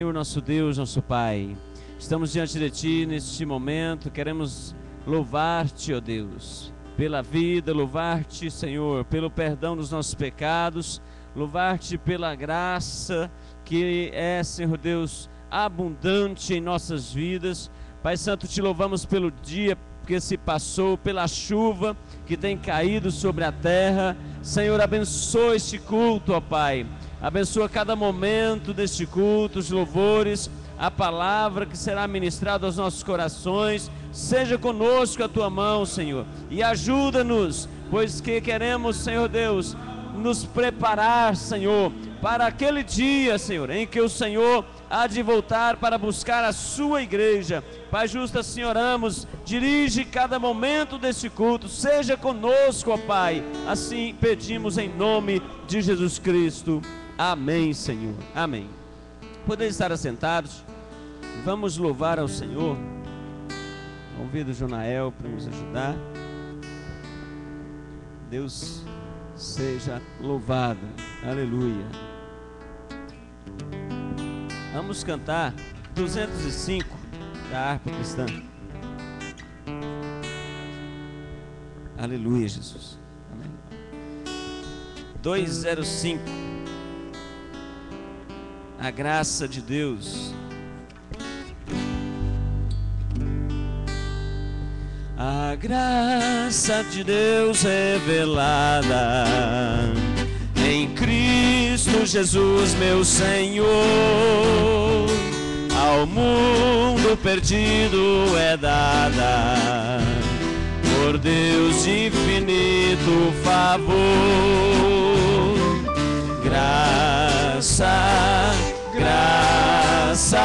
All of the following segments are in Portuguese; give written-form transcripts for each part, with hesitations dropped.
Senhor, nosso Deus, nosso Pai, estamos diante de Ti neste momento, queremos louvar-te, ó Deus, pela vida, louvar-te, Senhor, pelo perdão dos nossos pecados, louvar-te pela graça que é, Senhor Deus, abundante em nossas vidas. Pai Santo, te louvamos pelo dia que se passou, pela chuva que tem caído sobre a terra. Senhor, abençoa este culto, ó Pai. Abençoa cada momento deste culto, os louvores, a palavra que será ministrada aos nossos corações. Seja conosco a tua mão, Senhor, e ajuda-nos, pois que queremos, Senhor Deus, nos preparar, Senhor, para aquele dia, Senhor, em que o Senhor há de voltar para buscar a sua igreja. Pai justo, assim oramos, dirige cada momento deste culto, seja conosco, ó Pai, assim pedimos em nome de Jesus Cristo. Amém, Senhor. Amém. Podem estar assentados. Vamos louvar ao Senhor. Convido o Jonael para nos ajudar. Deus seja louvado. Aleluia. Vamos cantar 205 da harpa cristã. Aleluia, Jesus. Amém. 205. A graça de Deus. A graça de Deus revelada em Cristo Jesus, meu Senhor, ao mundo perdido é dada por Deus de infinito favor. Graça, graça,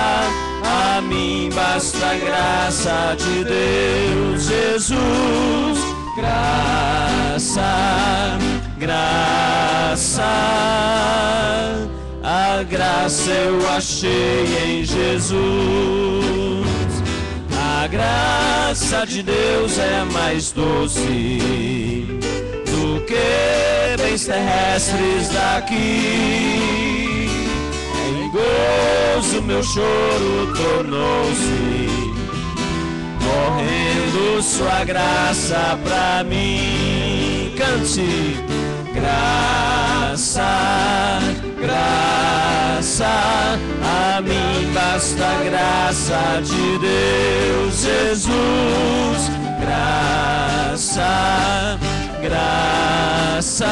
a mim basta a graça de Deus, Jesus. Graça, graça, a graça eu achei em Jesus. A graça de Deus é mais doce do que bens terrestres daqui. Em gozo meu choro tornou-se, morrendo sua graça pra mim. Cante. Graça, graça, a mim basta a graça de Deus, Jesus. Graça, graça,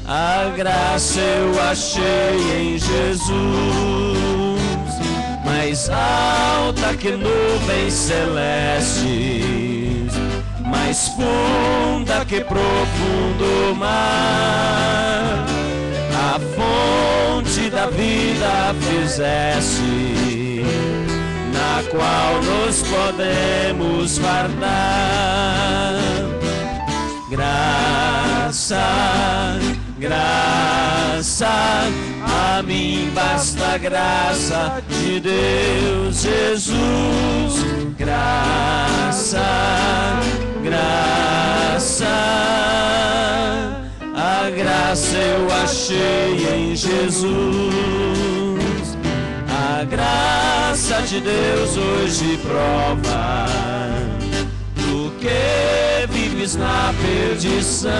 a graça eu achei em Jesus. Mais alta que nuvens celestes, mais funda que profundo mar, a fonte da vida fizeste, na qual nos podemos fardar. Graça, graça, a mim basta a graça de Deus, Jesus. Graça, graça, a graça eu achei em Jesus. A graça de Deus hoje prova do que vives na perdição,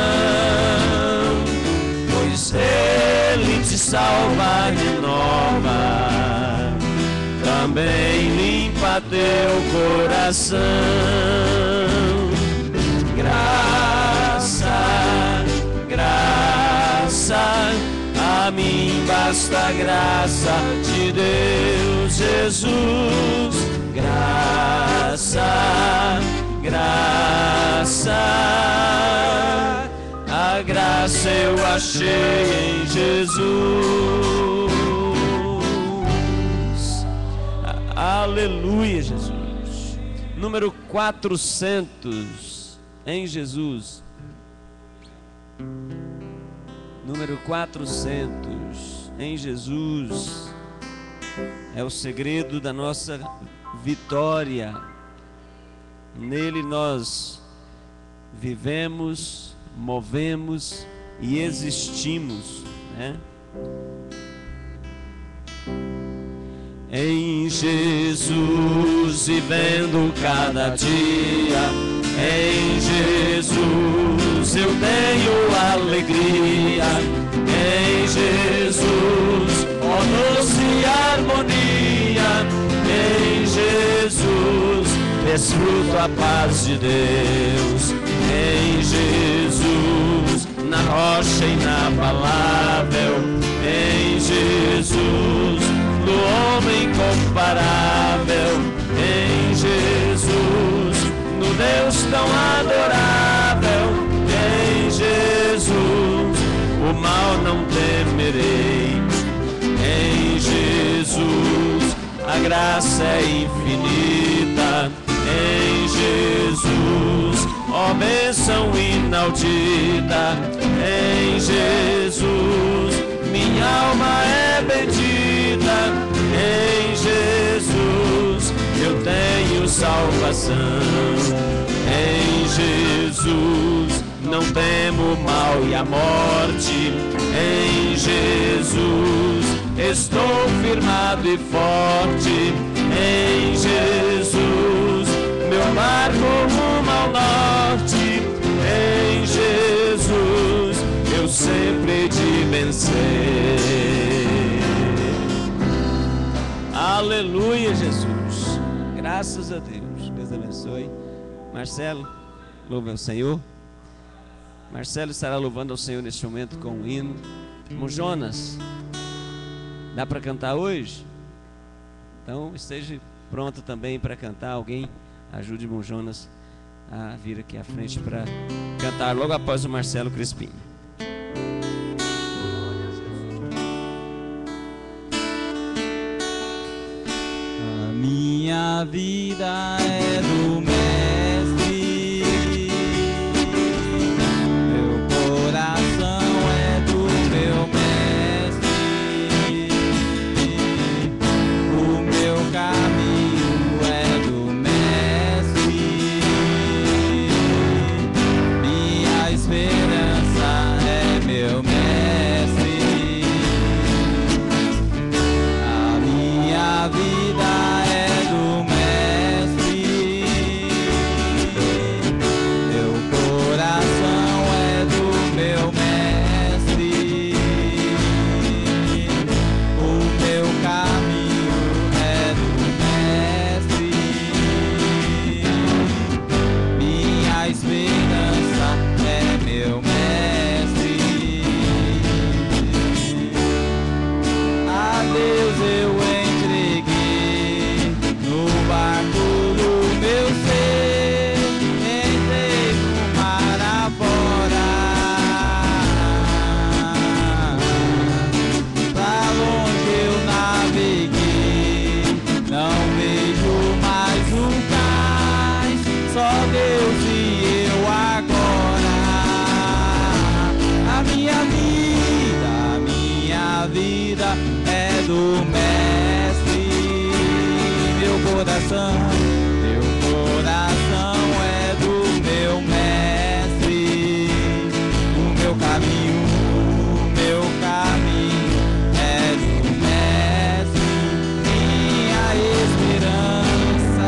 pois Ele te salva e renova, também limpa teu coração. Graça, graça, a mim basta a graça de Deus, Jesus. Graça, graça, a graça eu achei em Jesus. Aleluia, Jesus. Número 400 em Jesus. Número 400 em Jesus é o segredo da nossa vitória. Nele nós vivemos, movemos e existimos, né? em Jesus, vivendo cada dia. Em Jesus eu tenho alegria. Em Jesus, ó doce harmonia. Em Jesus desfruto a paz de Deus. Em Jesus, na rocha inabalável. Em Jesus, no homem incomparável. Em Jesus, no Deus tão adorável. Em Jesus, o mal não temerei. Em Jesus, a graça é infinita. Em Jesus, ó bênção inaudita. Em Jesus, minha alma é bendita. Em Jesus eu tenho salvação. Em Jesus não temo o mal e a morte. Em Jesus estou firmado e forte. Em Jesus meu barco rumo ao norte. Em Jesus eu sempre de vencer. Aleluia, Jesus. Graças a Deus. Deus abençoe. Marcelo, louve ao Senhor. Marcelo estará louvando ao Senhor neste momento com um hino. Irmão Jonas, dá para cantar hoje? Então esteja pronto também para cantar. Alguém ajude o irmão Jonas a vir aqui à frente para cantar logo após o Marcelo Crispim. A minha vida é do Mestre, meu coração é do meu Mestre, o meu caminho é do Mestre, minha esperança é meu Mestre, a minha vida é do Mestre, meu coração é do meu Mestre, o meu caminho é do Mestre, minha esperança é meu Mestre. A Deus eu entreguei no barco do meu ser, entrei no mar afora, pra longe eu naveguei, não vejo mais o cais, só Deus e eu agora. A minha vida é do Mestre, meu coração é do meu Mestre, o meu caminho é do Mestre, minha esperança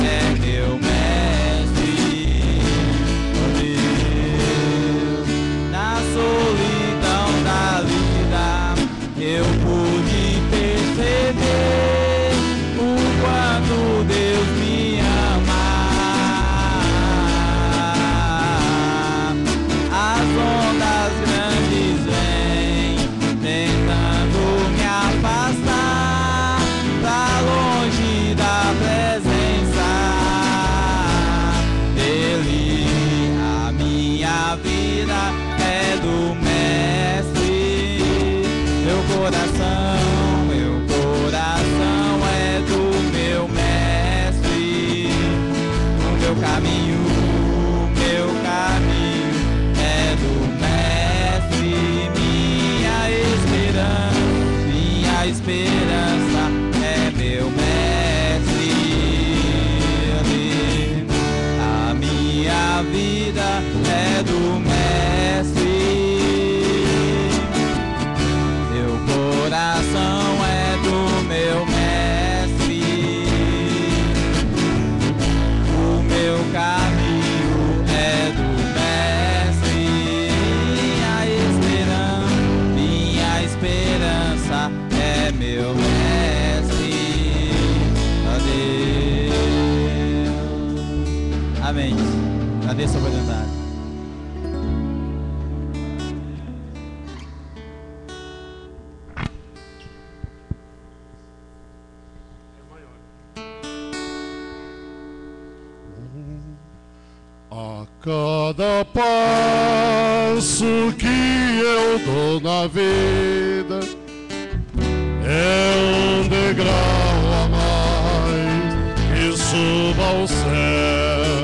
é meu Mestre. Ó Deus, na solidão da vida eu pude perceber o quanto Deus me ama. As ondas grandes vêm tentando me afastar pra longe da presença dele. A minha vida é do Mestre, meu coração é do meu Mestre, o meu caminho é do Mestre, minha esperança é meu Mestre. A minha vida é do Mestre, meu coração é meu mestre. Adeus. Amém. Agradeço a oportunidade. A cada passo que eu dou na vida é um degrau a mais que suba ao céu.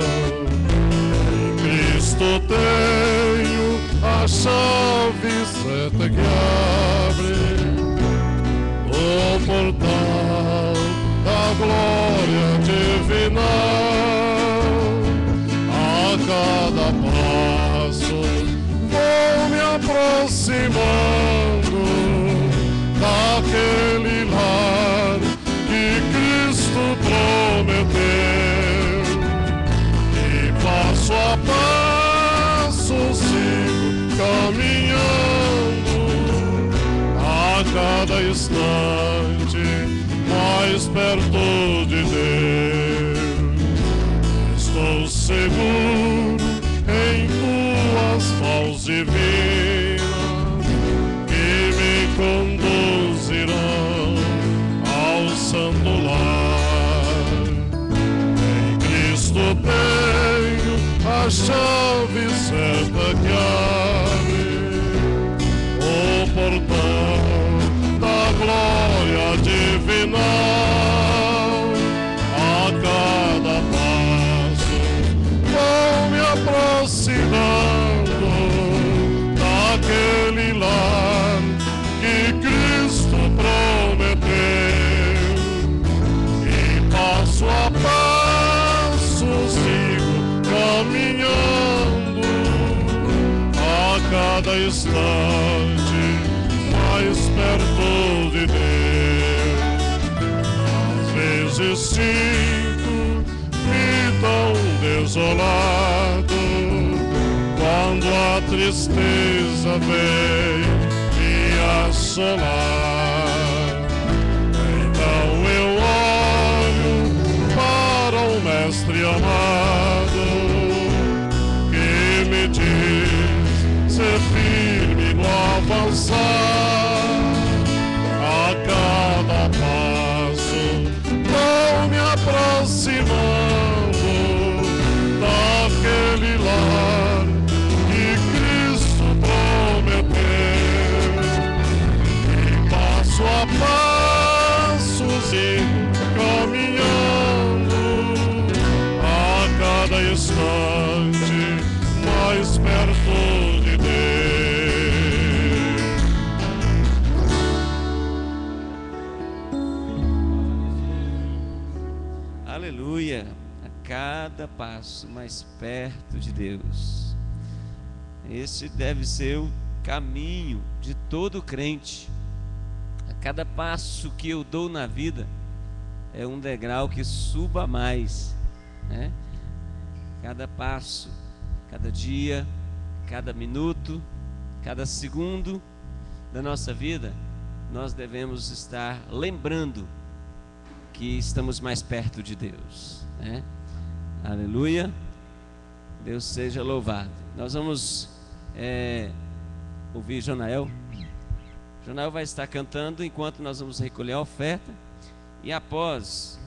Em Cristo tenho a chave certa que abre o portal da glória divina. A cada passo vou me aproximando daquele lar que Cristo prometeu, e passo a passo sigo caminhando, a cada instante mais perto de Deus. Estou seguro em tuas mãos divinas que me conduzirão ao santo lar. Em Cristo tenho a chave certa que abre o portão da glória divina. A cada passo vou me aproximando daquele lar que Cristo prometeu, e passo a passo sigo caminhando, a cada instante mais perto de Deus. Às vezes sinto-me tão desolado quando a tristeza vem me assolar. Então eu olho para o Mestre amado que me diz ser firme no avançar. A cada passo vou me aproximando daquele lar que Cristo prometeu, e passo a passo sigo caminhando, a cada instante mais perto de Deus. Aleluia! A cada passo mais perto de Deus. Esse deve ser o caminho de todo crente. A cada passo que eu dou na vida é um degrau que suba mais, né? Cada passo, cada dia, cada minuto, cada segundo da nossa vida, nós devemos estar lembrando que estamos mais perto de Deus, né? Aleluia, Deus seja louvado. Nós vamos ouvir Jonael. Jonael vai estar cantando enquanto nós vamos recolher a oferta, e após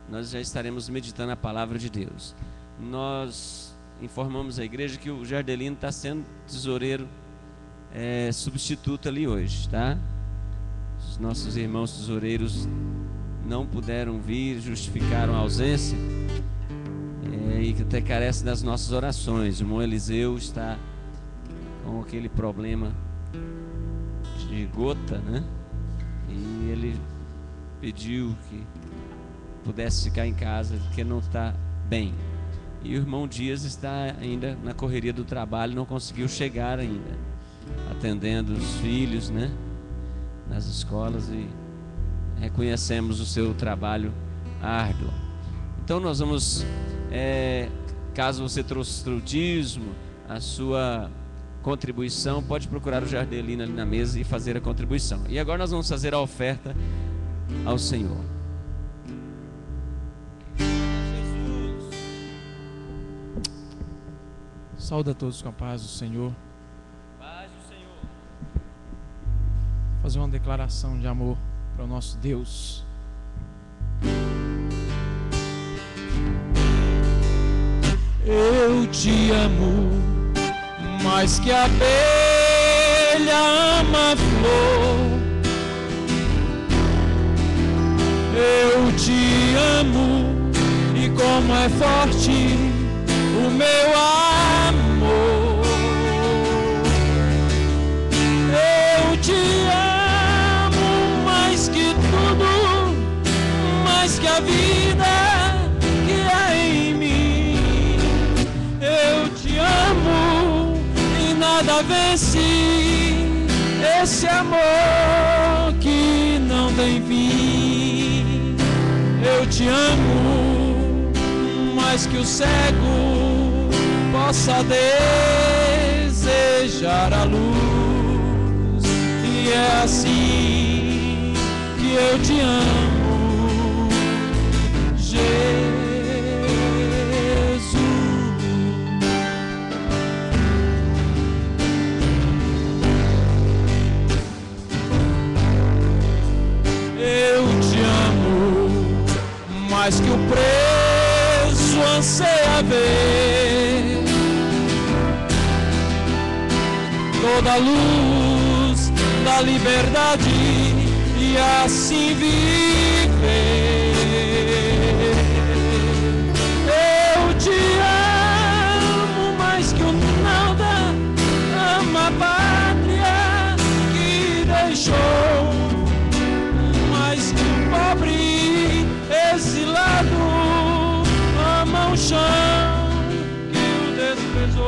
nós já estaremos meditando a palavra de Deus. Nós informamos a igreja que o Jardelino está sendo tesoureiro substituto ali hoje, tá? Os nossos irmãos tesoureiros não puderam vir, justificaram a ausência, e que até carece das nossas orações. O irmão Eliseu está com aquele problema de gota, né? E ele pediu que pudesse ficar em casa, porque não está bem. E o irmão Dias está ainda na correria do trabalho, não conseguiu chegar ainda, atendendo os filhos, né, nas escolas, e reconhecemos o seu trabalho árduo. Então nós vamos, caso você trouxe o dízimo, a sua contribuição, pode procurar o Jardelino ali na mesa e fazer a contribuição. E agora nós vamos fazer a oferta ao Senhor. Saúde a todos com a paz do Senhor. Paz do Senhor. Fazer uma declaração de amor para o nosso Deus. Eu te amo mais que a abelha ama a flor. Eu te amo e como é forte o meu amor. Eu te amo mais que tudo, mais que a vida que há em mim. Eu te amo e nada vence esse amor que não tem fim. Eu te amo mais que o cego possa desejar a luz. E é assim que eu te amo, Jesus. Eu te amo mais que o preso anseia ver toda a luz da liberdade e assim viver. Eu te amo mais que o nada ama a pátria que deixou, mais que o pobre exilado ama o chão que o desprezou.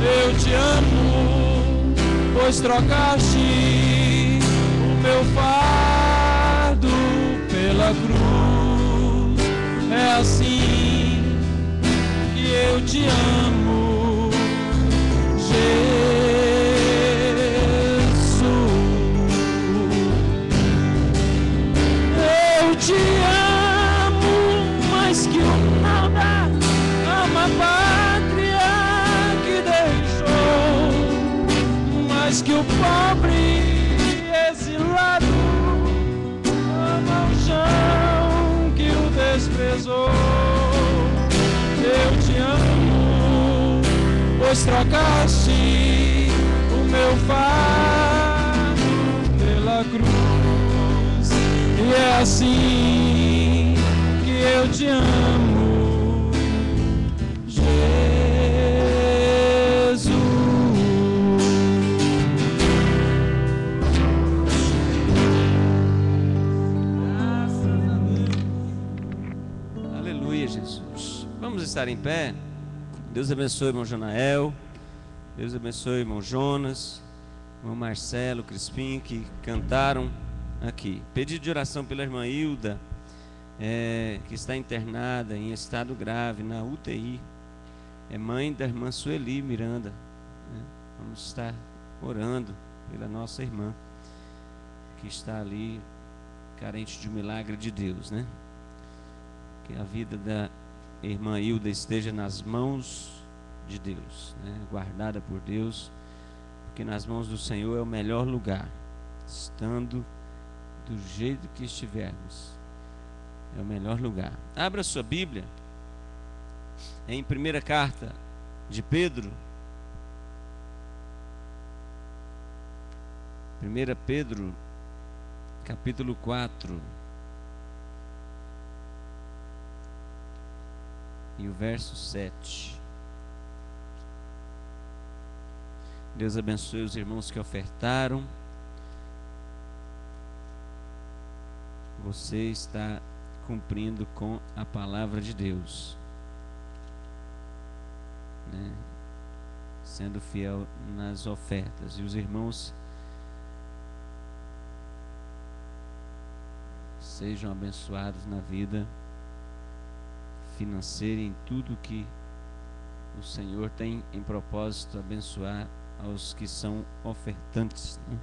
Eu te amo, pois trocaste o meu fardo pela cruz. É assim que eu te amo, Jesus. Eu te amo mais que o nada ama a pátria que deixou, mais que o pobre exilado ama o chão que o desprezou. Eu te amo, pois trocaste o meu fardo pela cruz. E é assim que eu te amo, Jesus. Aleluia, Jesus. Vamos estar em pé. Deus abençoe, irmão Jonael. Deus abençoe, irmão Jonas, irmão Marcelo, Crispim, que cantaram aqui. Pedido de oração pela irmã Hilda, que está internada em estado grave na UTI. É mãe da irmã Sueli Miranda, né? Vamos estar orando pela nossa irmã que está ali carente de um milagre de Deus, né? Que a vida da irmã Hilda esteja nas mãos de Deus, né? Guardada por Deus, porque nas mãos do Senhor é o melhor lugar. Estando do jeito que estivermos, é o melhor lugar. Abra sua Bíblia em primeira carta de Pedro, 1 Pedro capítulo 4 e o verso 7. Deus abençoe os irmãos que ofertaram. Você está cumprindo com a palavra de Deus, né? Sendo fiel nas ofertas. E os irmãos sejam abençoados na vida financeira, em tudo que o Senhor tem em propósito abençoar aos que são ofertantes, né?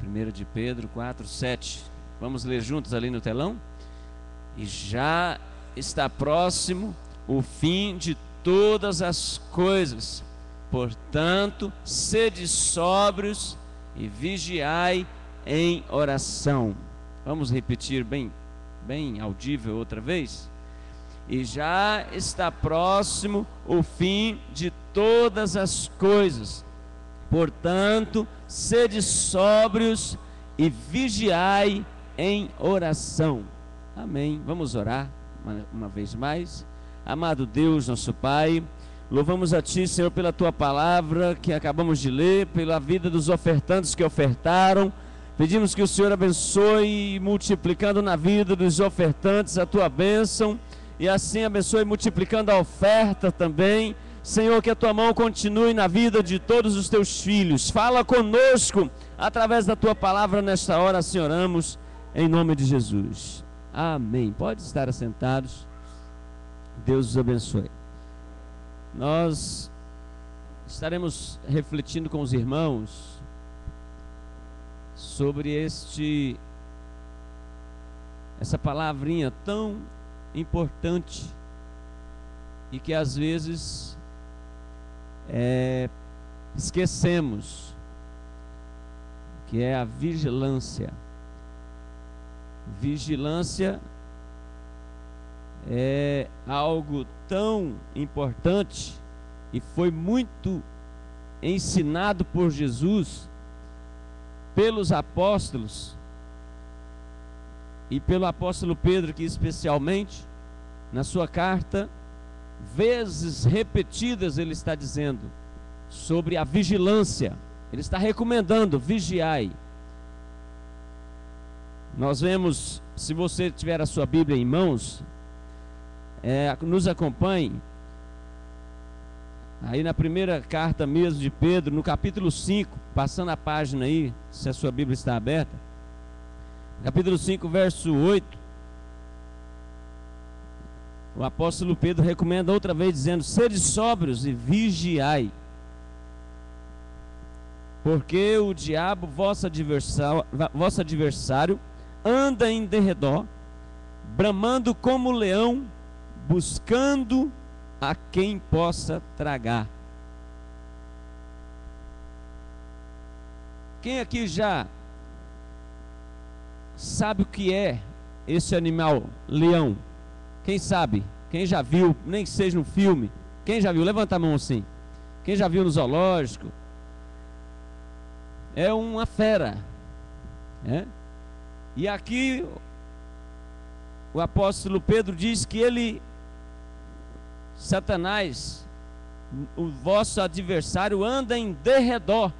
1 de Pedro 4:7. Vamos ler juntos ali no telão? E já está próximo o fim de todas as coisas. Portanto, sede sóbrios e vigiai em oração. Vamos repetir bem audível outra vez? E já está próximo o fim de todas as coisas. Portanto, sede sóbrios e vigiai em oração. Amém. Vamos orar uma vez mais. Amado Deus, nosso Pai, louvamos a Ti, Senhor, pela Tua palavra que acabamos de ler, pela vida dos ofertantes que ofertaram. Pedimos que o Senhor abençoe, multiplicando na vida dos ofertantes a Tua bênção, e assim abençoe multiplicando a oferta também. Senhor, que a Tua mão continue na vida de todos os Teus filhos. Fala conosco através da Tua palavra nesta hora, assim oramos, em nome de Jesus. Amém. Pode estar assentados. Deus os abençoe. Nós estaremos refletindo com os irmãos sobre essa palavrinha tão importante e que às vezes esquecemos, que é a vigilância. Vigilância é algo tão importante e foi muito ensinado por Jesus, pelos apóstolos e pelo apóstolo Pedro, que especialmente na sua carta, vezes repetidas, ele está dizendo sobre a vigilância. Ele está recomendando: vigiai. Nós vemos, se você tiver a sua Bíblia em mãos, nos acompanhe aí na primeira carta mesmo de Pedro, no capítulo 5, passando a página aí, se a sua Bíblia está aberta, capítulo 5, verso 8, o apóstolo Pedro recomenda outra vez, dizendo: sede sóbrios e vigiai, porque o diabo, vosso adversário, anda em derredor, bramando como leão, buscando a quem possa tragar. Quem aqui já sabe o que é esse animal, leão? Quem sabe? Quem já viu, nem que seja no filme? Quem já viu? Levanta a mão assim. Quem já viu no zoológico? É uma fera, né? E aqui o apóstolo Pedro diz que Satanás, o vosso adversário, anda em derredor,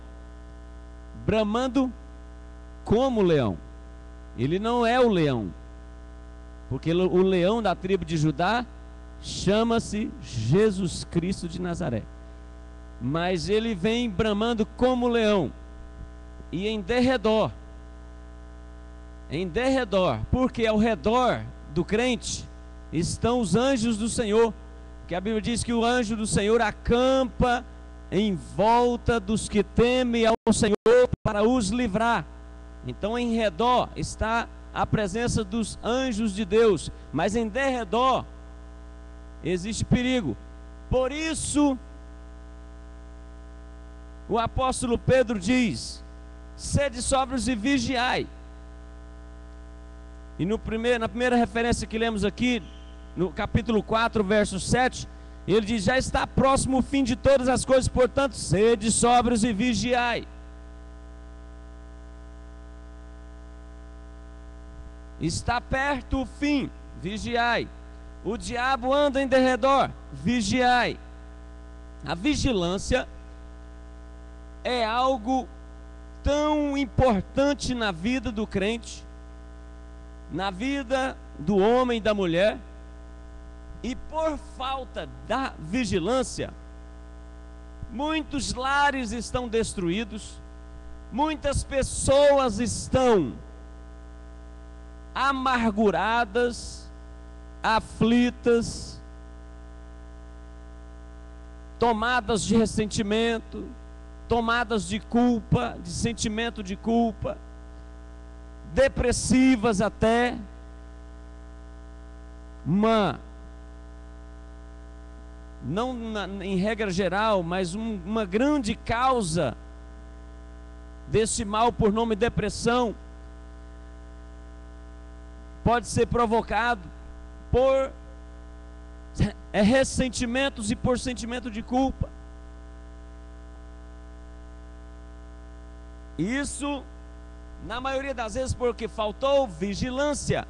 bramando como leão. Ele não é o leão, porque o leão da tribo de Judá chama-se Jesus Cristo de Nazaré, mas ele vem bramando como leão e em derredor, porque ao redor do crente estão os anjos do Senhor, que a Bíblia diz que o anjo do Senhor acampa em volta dos que temem ao Senhor para os livrar. Então em redor está a presença dos anjos de Deus, mas em derredor existe perigo. Por isso o apóstolo Pedro diz: sede sóbrios e vigiai. E na primeira referência que lemos aqui, no capítulo 4, verso 7, ele diz: já está próximo o fim de todas as coisas, portanto, sede sóbrios e vigiai. Está perto o fim, vigiai. O diabo anda em derredor, vigiai. A vigilância é algo tão importante na vida do crente, na vida do homem e da mulher, e por falta da vigilância, muitos lares estão destruídos, muitas pessoas estão amarguradas, aflitas, tomadas de ressentimento, tomadas de culpa, de sentimento de culpa, depressivas até, não em regra geral, mas uma grande causa desse mal por nome depressão pode ser provocado por ressentimentos e por sentimento de culpa. Isso, na maioria das vezes, porque faltou vigilância.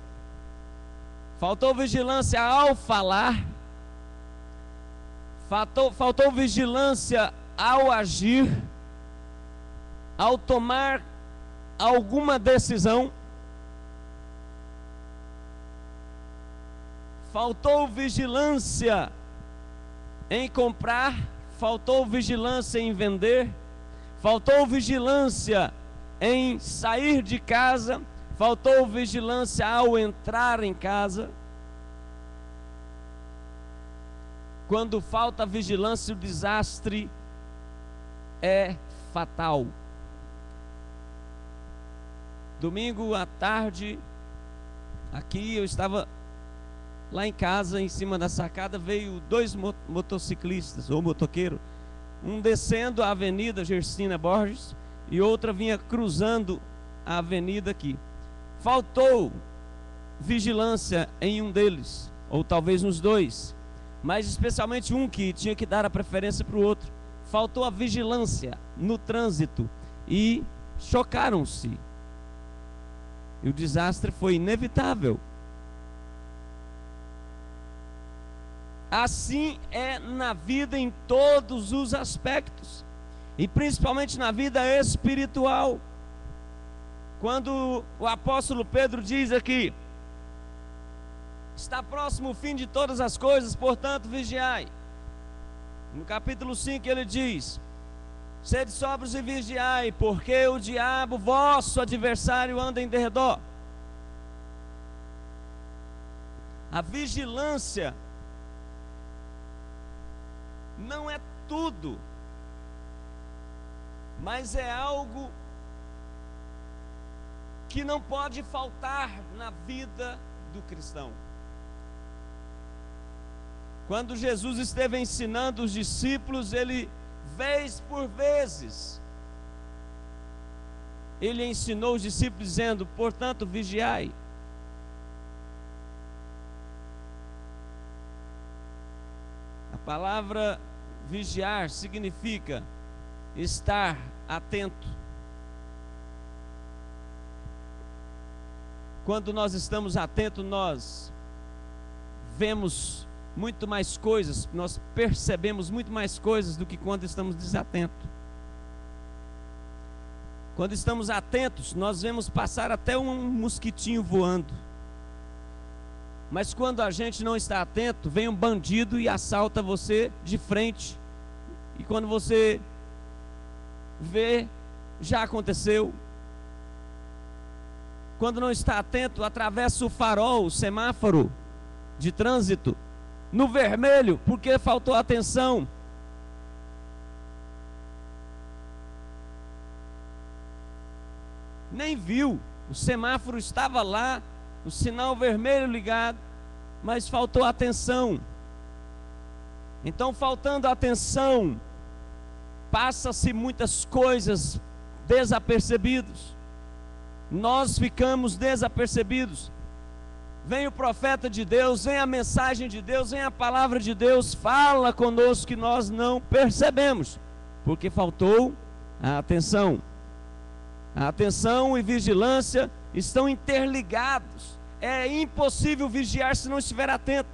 Faltou vigilância ao falar. Faltou vigilância ao agir, ao tomar alguma decisão. Faltou vigilância em comprar, faltou vigilância em vender, faltou vigilância em sair de casa, faltou vigilância ao entrar em casa. Quando falta vigilância, o desastre é fatal. Domingo à tarde, aqui eu estava lá em casa, em cima da sacada, veio 2 motociclistas, ou motoqueiro, um descendo a avenida Gersina Borges e outra vinha cruzando a avenida aqui. Faltou vigilância em um deles, ou talvez nos dois, mas especialmente um que tinha que dar a preferência para o outro. Faltou a vigilância no trânsito e chocaram-se. E o desastre foi inevitável. Assim é na vida em todos os aspectos, e principalmente na vida espiritual. Quando o apóstolo Pedro diz aqui: está próximo o fim de todas as coisas, portanto vigiai. No capítulo 5 ele diz: sede sóbrios e vigiai, porque o diabo, vosso adversário, anda em derredor. A vigilância não é tudo, mas é algo que não pode faltar na vida do cristão. Quando Jesus esteve ensinando os discípulos, ele, vez por vezes, ele ensinou os discípulos dizendo: portanto, vigiai. A palavra vigiar significa estar atento. Quando nós estamos atentos, nós vemos muito mais coisas, nós percebemos muito mais coisas do que quando estamos desatentos. Quando estamos atentos, nós vemos passar até um mosquitinho voando. Mas quando a gente não está atento, vem um bandido e assalta você de frente. E quando você vê, já aconteceu. Quando não está atento, atravessa o farol, o semáforo de trânsito no vermelho, porque faltou atenção. Nem viu, o semáforo estava lá, o sinal vermelho ligado, mas faltou atenção. Então, faltando atenção, passa-se muitas coisas desapercebidos. Nós ficamos desapercebidos. Vem o profeta de Deus, vem a mensagem de Deus, vem a palavra de Deus, fala conosco que nós não percebemos, porque faltou a atenção. A atenção e vigilância estão interligados. É impossível vigiar se não estiver atento.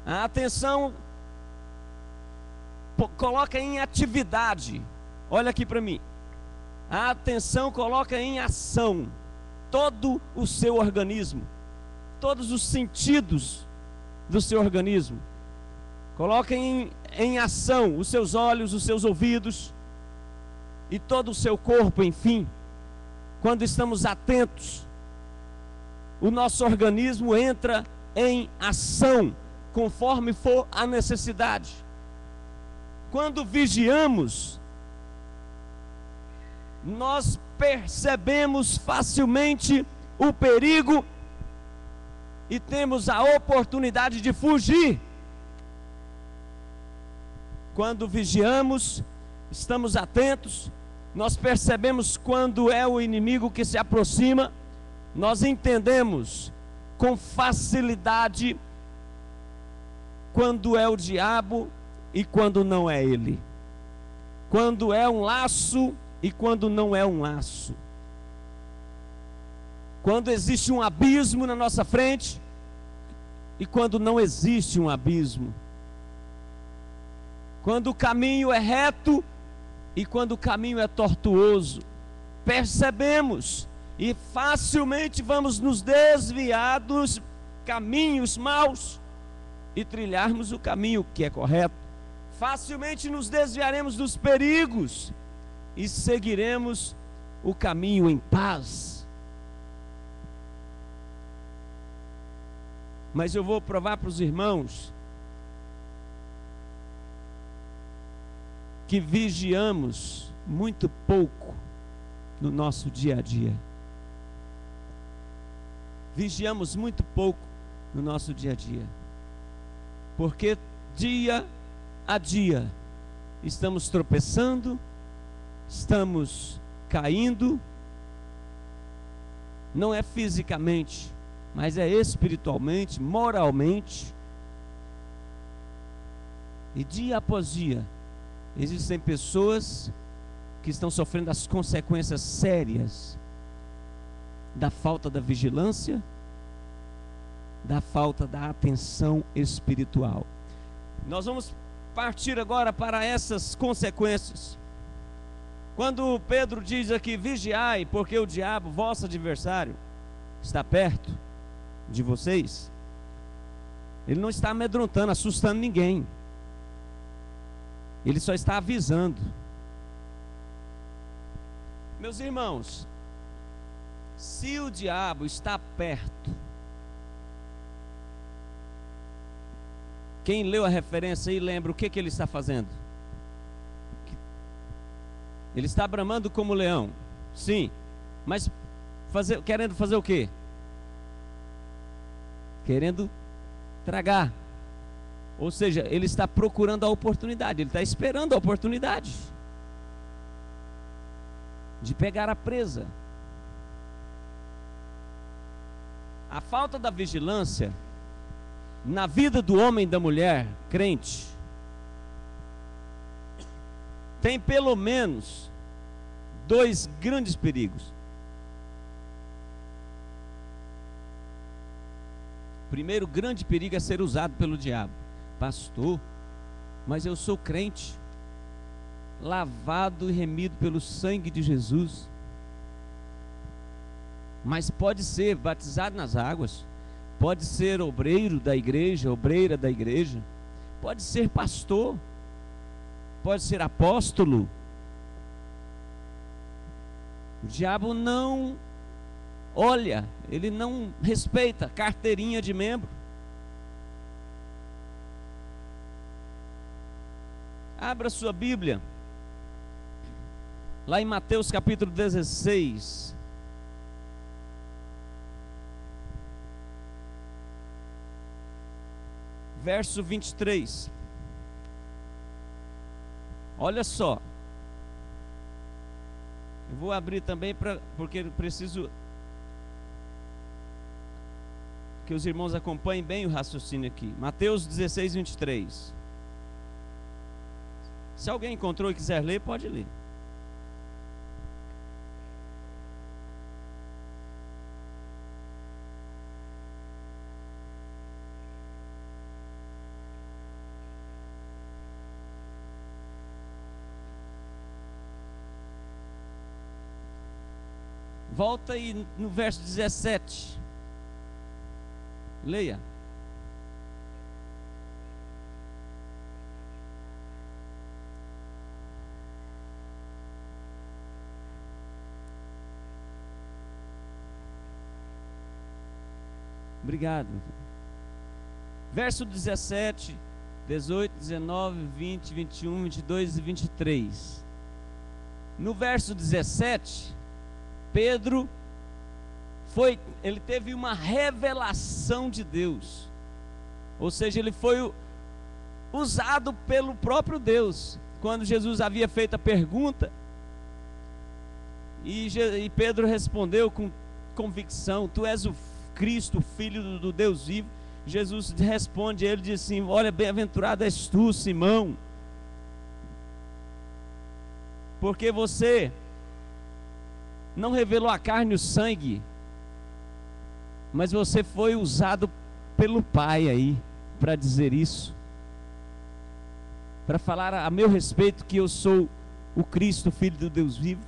A atenção coloca em atividade. Olha aqui para mim. A atenção coloca em ação todo o seu organismo, todos os sentidos do seu organismo. Coloca em ação os seus olhos, os seus ouvidos e todo o seu corpo, enfim. Quando estamos atentos, o nosso organismo entra em ação conforme for a necessidade. Quando vigiamos, nós percebemos facilmente o perigo e temos a oportunidade de fugir. Quando vigiamos, estamos atentos, nós percebemos quando é o inimigo que se aproxima, nós entendemos com facilidade quando é o diabo e quando não é ele, quando é um laço e quando não é um laço, quando existe um abismo na nossa frente e quando não existe um abismo, quando o caminho é reto e quando o caminho é tortuoso. Percebemos e facilmente vamos nos desviar dos caminhos maus e trilharmos o caminho que é correto. Facilmente nos desviaremos dos perigos e seguiremos o caminho em paz. Mas eu vou provar para os irmãos que vigiamos muito pouco no nosso dia a dia. Vigiamos muito pouco no nosso dia a dia. Porque dia a dia estamos tropeçando, estamos caindo, não é fisicamente, mas é espiritualmente, moralmente. E dia após dia existem pessoas que estão sofrendo as consequências sérias da falta da vigilância, da falta da atenção espiritual. Nós vamos partir agora para essas consequências. Quando Pedro diz aqui: vigiai, porque o diabo, vosso adversário, está perto de vocês, ele não está amedrontando, assustando ninguém. Ele só está avisando. Meus irmãos, se o diabo está perto, quem leu a referência aí lembra o que ele está fazendo? Ele está bramando como leão, sim, mas querendo fazer o quê? Querendo tragar. Ou seja, ele está procurando a oportunidade, ele está esperando a oportunidade de pegar a presa. A falta da vigilância na vida do homem e da mulher crente tem pelo menos dois grandes perigos. O primeiro grande perigo é ser usado pelo diabo. Pastor, mas eu sou crente, lavado e remido pelo sangue de Jesus. Mas pode ser batizado nas águas, pode ser obreiro da igreja, obreira da igreja, pode ser pastor, pode ser apóstolo. O diabo não olha, ele não respeita carteirinha de membro. Abra sua Bíblia, lá em Mateus capítulo 16. Verso 23. Olha só. Eu vou abrir também porque eu preciso que os irmãos acompanhem bem o raciocínio aqui. Mateus 16, 23. Se alguém encontrou e quiser ler, pode ler. Volta aí no verso 17. Leia. Obrigado. Verso 17, 18, 19, 20, 21, 22 e 23. No verso 17, Pedro ele teve uma revelação de Deus. Ou seja, ele foi usado pelo próprio Deus. Quando Jesus havia feito a pergunta, e Pedro respondeu com convicção: tu és o Cristo, o Filho do Deus vivo. Jesus responde, ele diz assim: olha, bem-aventurado és tu, Simão, porque você não revelou a carne e o sangue, mas você foi usado pelo Pai aí para dizer isso, para falar a meu respeito que eu sou o Cristo, Filho do Deus vivo.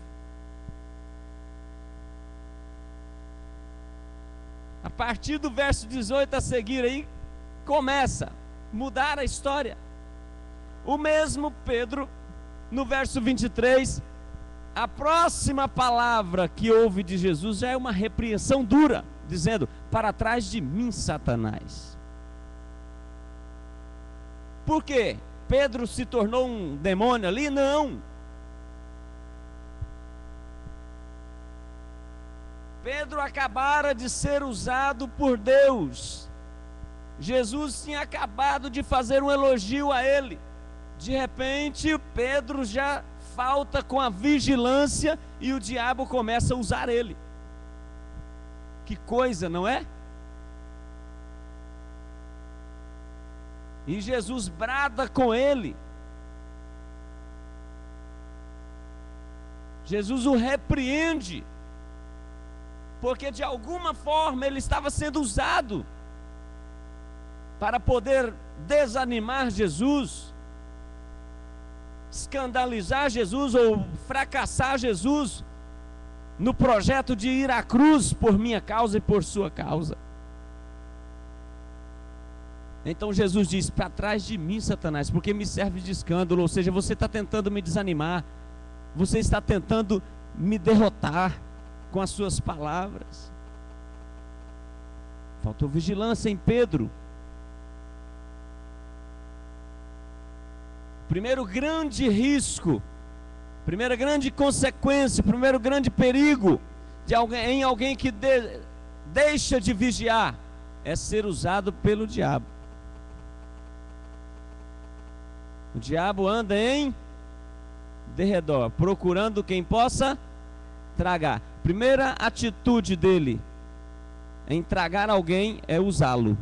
A partir do verso 18 a seguir aí, começa a mudar a história. O mesmo Pedro, no verso 23, a próxima palavra que ouve de Jesus já é uma repreensão dura, dizendo: para trás de mim, Satanás. Por quê? Pedro se tornou um demônio ali? Não. Pedro acabara de ser usado por Deus. Jesus tinha acabado de fazer um elogio a ele. De repente, Pedro já falta com a vigilância e o diabo começa a usar ele. Que coisa, não é? E Jesus brada com ele. Jesus o repreende, porque de alguma forma ele estava sendo usado para poder desanimar Jesus, escandalizar Jesus ou fracassar Jesus no projeto de ir à cruz por minha causa e por sua causa. Então Jesus diz: para trás de mim, Satanás, porque me serve de escândalo. Ou seja, você está tentando me desanimar, você está tentando me derrotar com as suas palavras. Faltou vigilância em Pedro. Primeiro grande risco, primeira grande consequência, primeiro grande perigo em alguém que deixa de vigiar é ser usado pelo diabo. O diabo anda em derredor, procurando quem possa tragar. Primeira atitude dele em tragar alguém é usá-lo.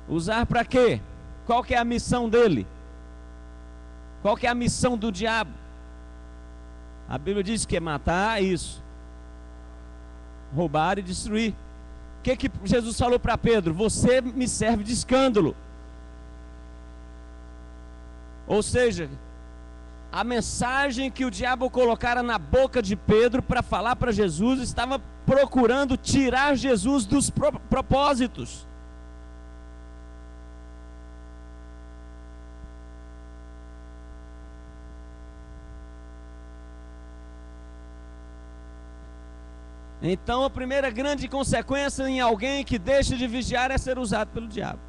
Usar para quê? Qual que é a missão dele? Qual que é a missão do diabo? A Bíblia diz que é matar, isso, roubar e destruir. O que Jesus falou para Pedro? Você me serve de escândalo. Ou seja, a mensagem que o diabo colocara na boca de Pedro para falar para Jesus estava procurando tirar Jesus dos propósitos. Então a primeira grande consequência em alguém que deixa de vigiar é ser usado pelo diabo.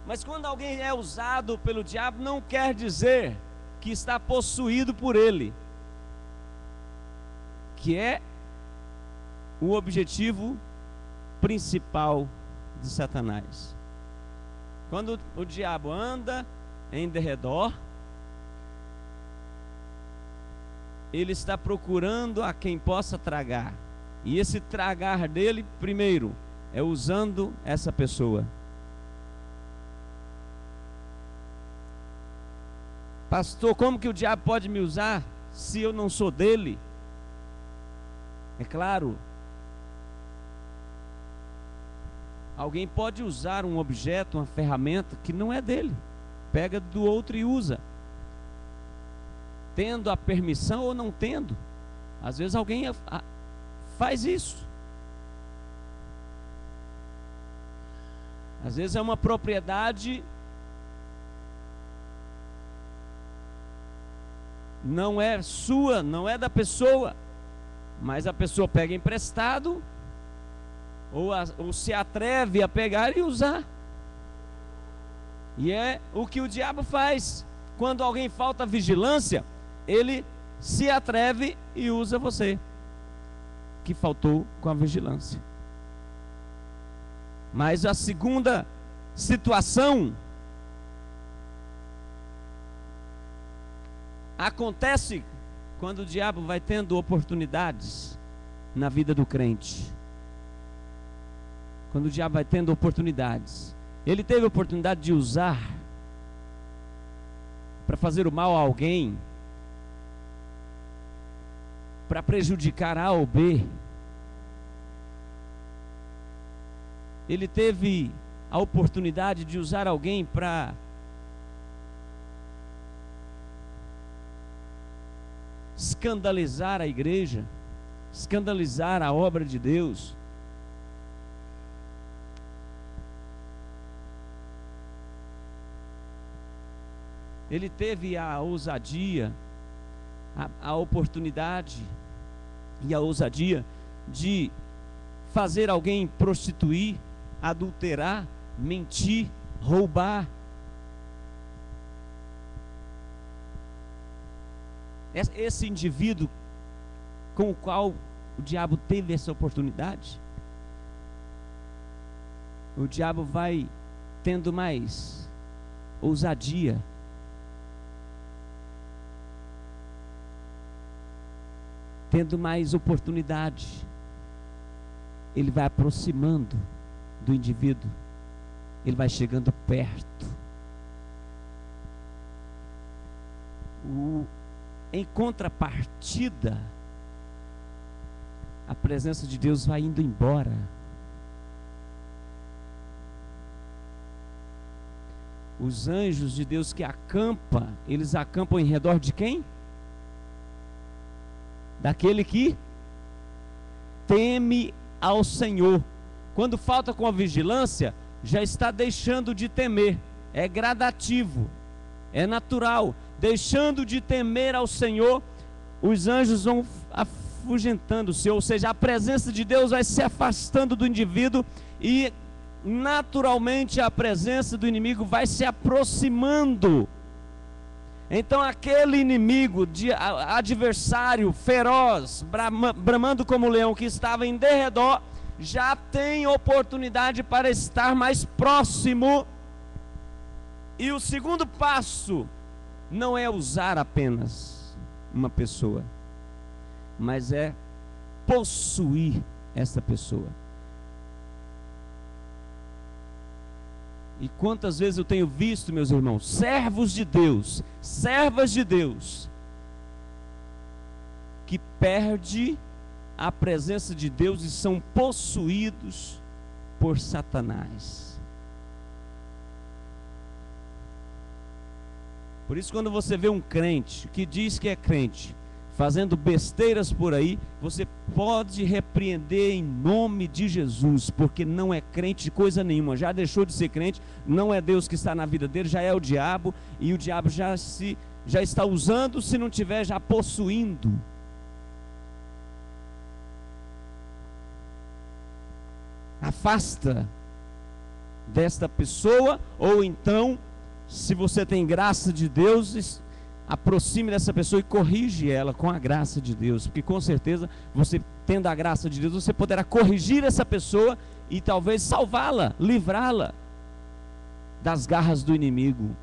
Mas quando alguém é usado pelo diabo, não quer dizer que está possuído por ele, que é o objetivo principal de Satanás. Quando o diabo anda em derredor, ele está procurando a quem possa tragar. E esse tragar dele, primeiro, é usando essa pessoa. Pastor, como que o diabo pode me usar se eu não sou dele? É claro, alguém pode usar um objeto, uma ferramenta que não é dele, pega do outro e usa, tendo a permissão ou não tendo. Às vezes alguém faz isso. Às vezes é uma propriedade, não é sua, não é da pessoa, mas a pessoa pega emprestado ou se atreve a pegar e usar. E é o que o diabo faz. Quando alguém falta vigilância, ele se atreve e usa você, que faltou com a vigilância. Mas a segunda situação acontece quando o diabo vai tendo oportunidades na vida do crente. Quando o diabo vai tendo oportunidades. Ele teve a oportunidade de usar para fazer o mal a alguém, para prejudicar A ou B. Ele teve a oportunidade de usar alguém para escandalizar a igreja, escandalizar a obra de Deus. Ele teve a ousadia, a oportunidade e a ousadia de fazer alguém prostituir, adulterar, mentir, roubar. Esse indivíduo com o qual o diabo teve essa oportunidade, o diabo vai tendo mais ousadia, tendo mais oportunidade. Ele vai aproximando do indivíduo, ele vai chegando perto. Em contrapartida, a presença de Deus vai indo embora. Os anjos de Deus que acampam, eles acampam em redor de quem? Daquele que teme ao Senhor. Quando falta com a vigilância, já está deixando de temer. É gradativo, é natural. Deixando de temer ao Senhor, os anjos vão afugentando-se, ou seja, a presença de Deus vai se afastando do indivíduo e naturalmente a presença do inimigo vai se aproximando. Então aquele inimigo, adversário feroz, bramando como leão, que estava em derredor, já tem oportunidade para estar mais próximo. E o segundo passo não é usar apenas uma pessoa, mas é possuir essa pessoa. E quantas vezes eu tenho visto, meus irmãos, servos de Deus, servas de Deus, que perdem a presença de Deus e são possuídos por Satanás. Por isso, quando você vê um crente que diz que é crente, fazendo besteiras por aí, você pode repreender em nome de Jesus, porque não é crente de coisa nenhuma, já deixou de ser crente, não é Deus que está na vida dele, já é o diabo, e o diabo já está usando, se não tiver já possuindo. Afasta desta pessoa, ou então, se você tem graça de Deus, aproxime dessa pessoa e corrige ela com a graça de Deus, porque com certeza você tendo a graça de Deus, você poderá corrigir essa pessoa e talvez salvá-la, livrá-la das garras do inimigo.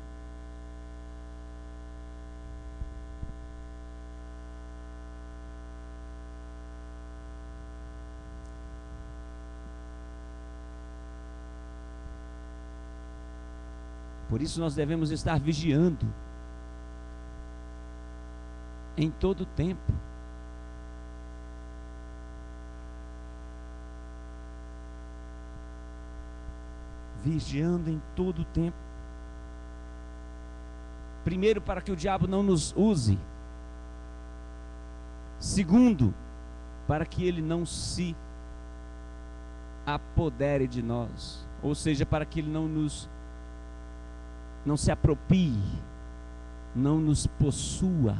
Por isso nós devemos estar vigiando em todo o tempo. Vigiando em todo o tempo. Primeiro, para que o diabo não nos use. Segundo, para que ele não se apodere de nós. Ou seja, para que ele não se aproprie, não nos possua.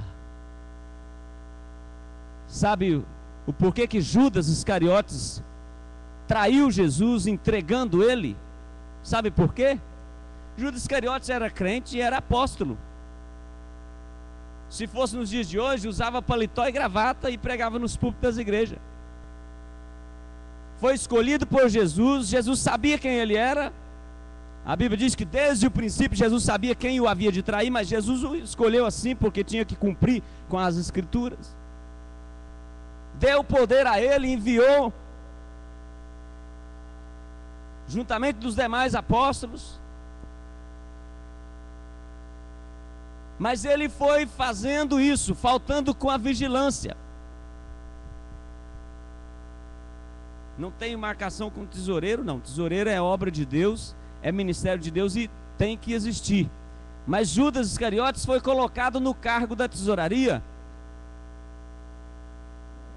Sabe o porquê que Judas Iscariotes traiu Jesus, entregando ele. Sabe por quê? Judas Iscariotes era crente e era apóstolo. Se fosse nos dias de hoje, usava paletó e gravata e pregava nos púlpitos das igrejas. Foi escolhido por Jesus, Jesus sabia quem ele era. A Bíblia diz que desde o princípio Jesus sabia quem o havia de trair, mas Jesus o escolheu assim porque tinha que cumprir com as Escrituras. Deu poder a ele, enviou, juntamente dos demais apóstolos. Mas ele foi fazendo isso, faltando com a vigilância. Não tem marcação com tesoureiro, não. Tesoureiro é obra de Deus, é ministério de Deus e tem que existir. Mas Judas Iscariotes foi colocado no cargo da tesouraria,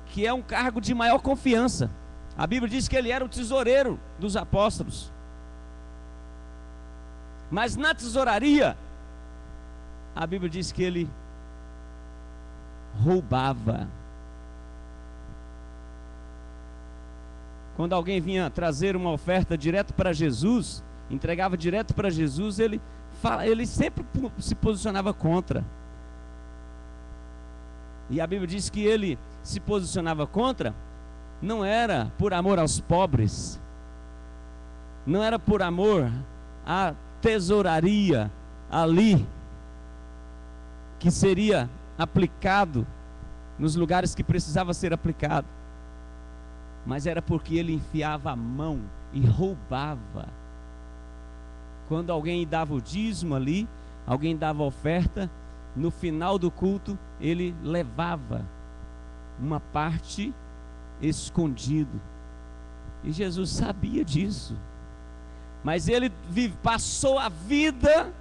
que é um cargo de maior confiança. A Bíblia diz que ele era o tesoureiro dos apóstolos. Mas na tesouraria, a Bíblia diz que ele roubava. Quando alguém vinha trazer uma oferta direto para Jesus, entregava direto para Jesus, ele sempre se posicionava contra. E a Bíblia diz que ele se posicionava contra, não era por amor aos pobres, não era por amor à tesouraria ali, que seria aplicado nos lugares que precisava ser aplicado, mas era porque ele enfiava a mão e roubava. Quando alguém dava o dízimo ali, alguém dava a oferta, no final do culto ele levava uma parte escondido, e Jesus sabia disso, mas ele passou a vida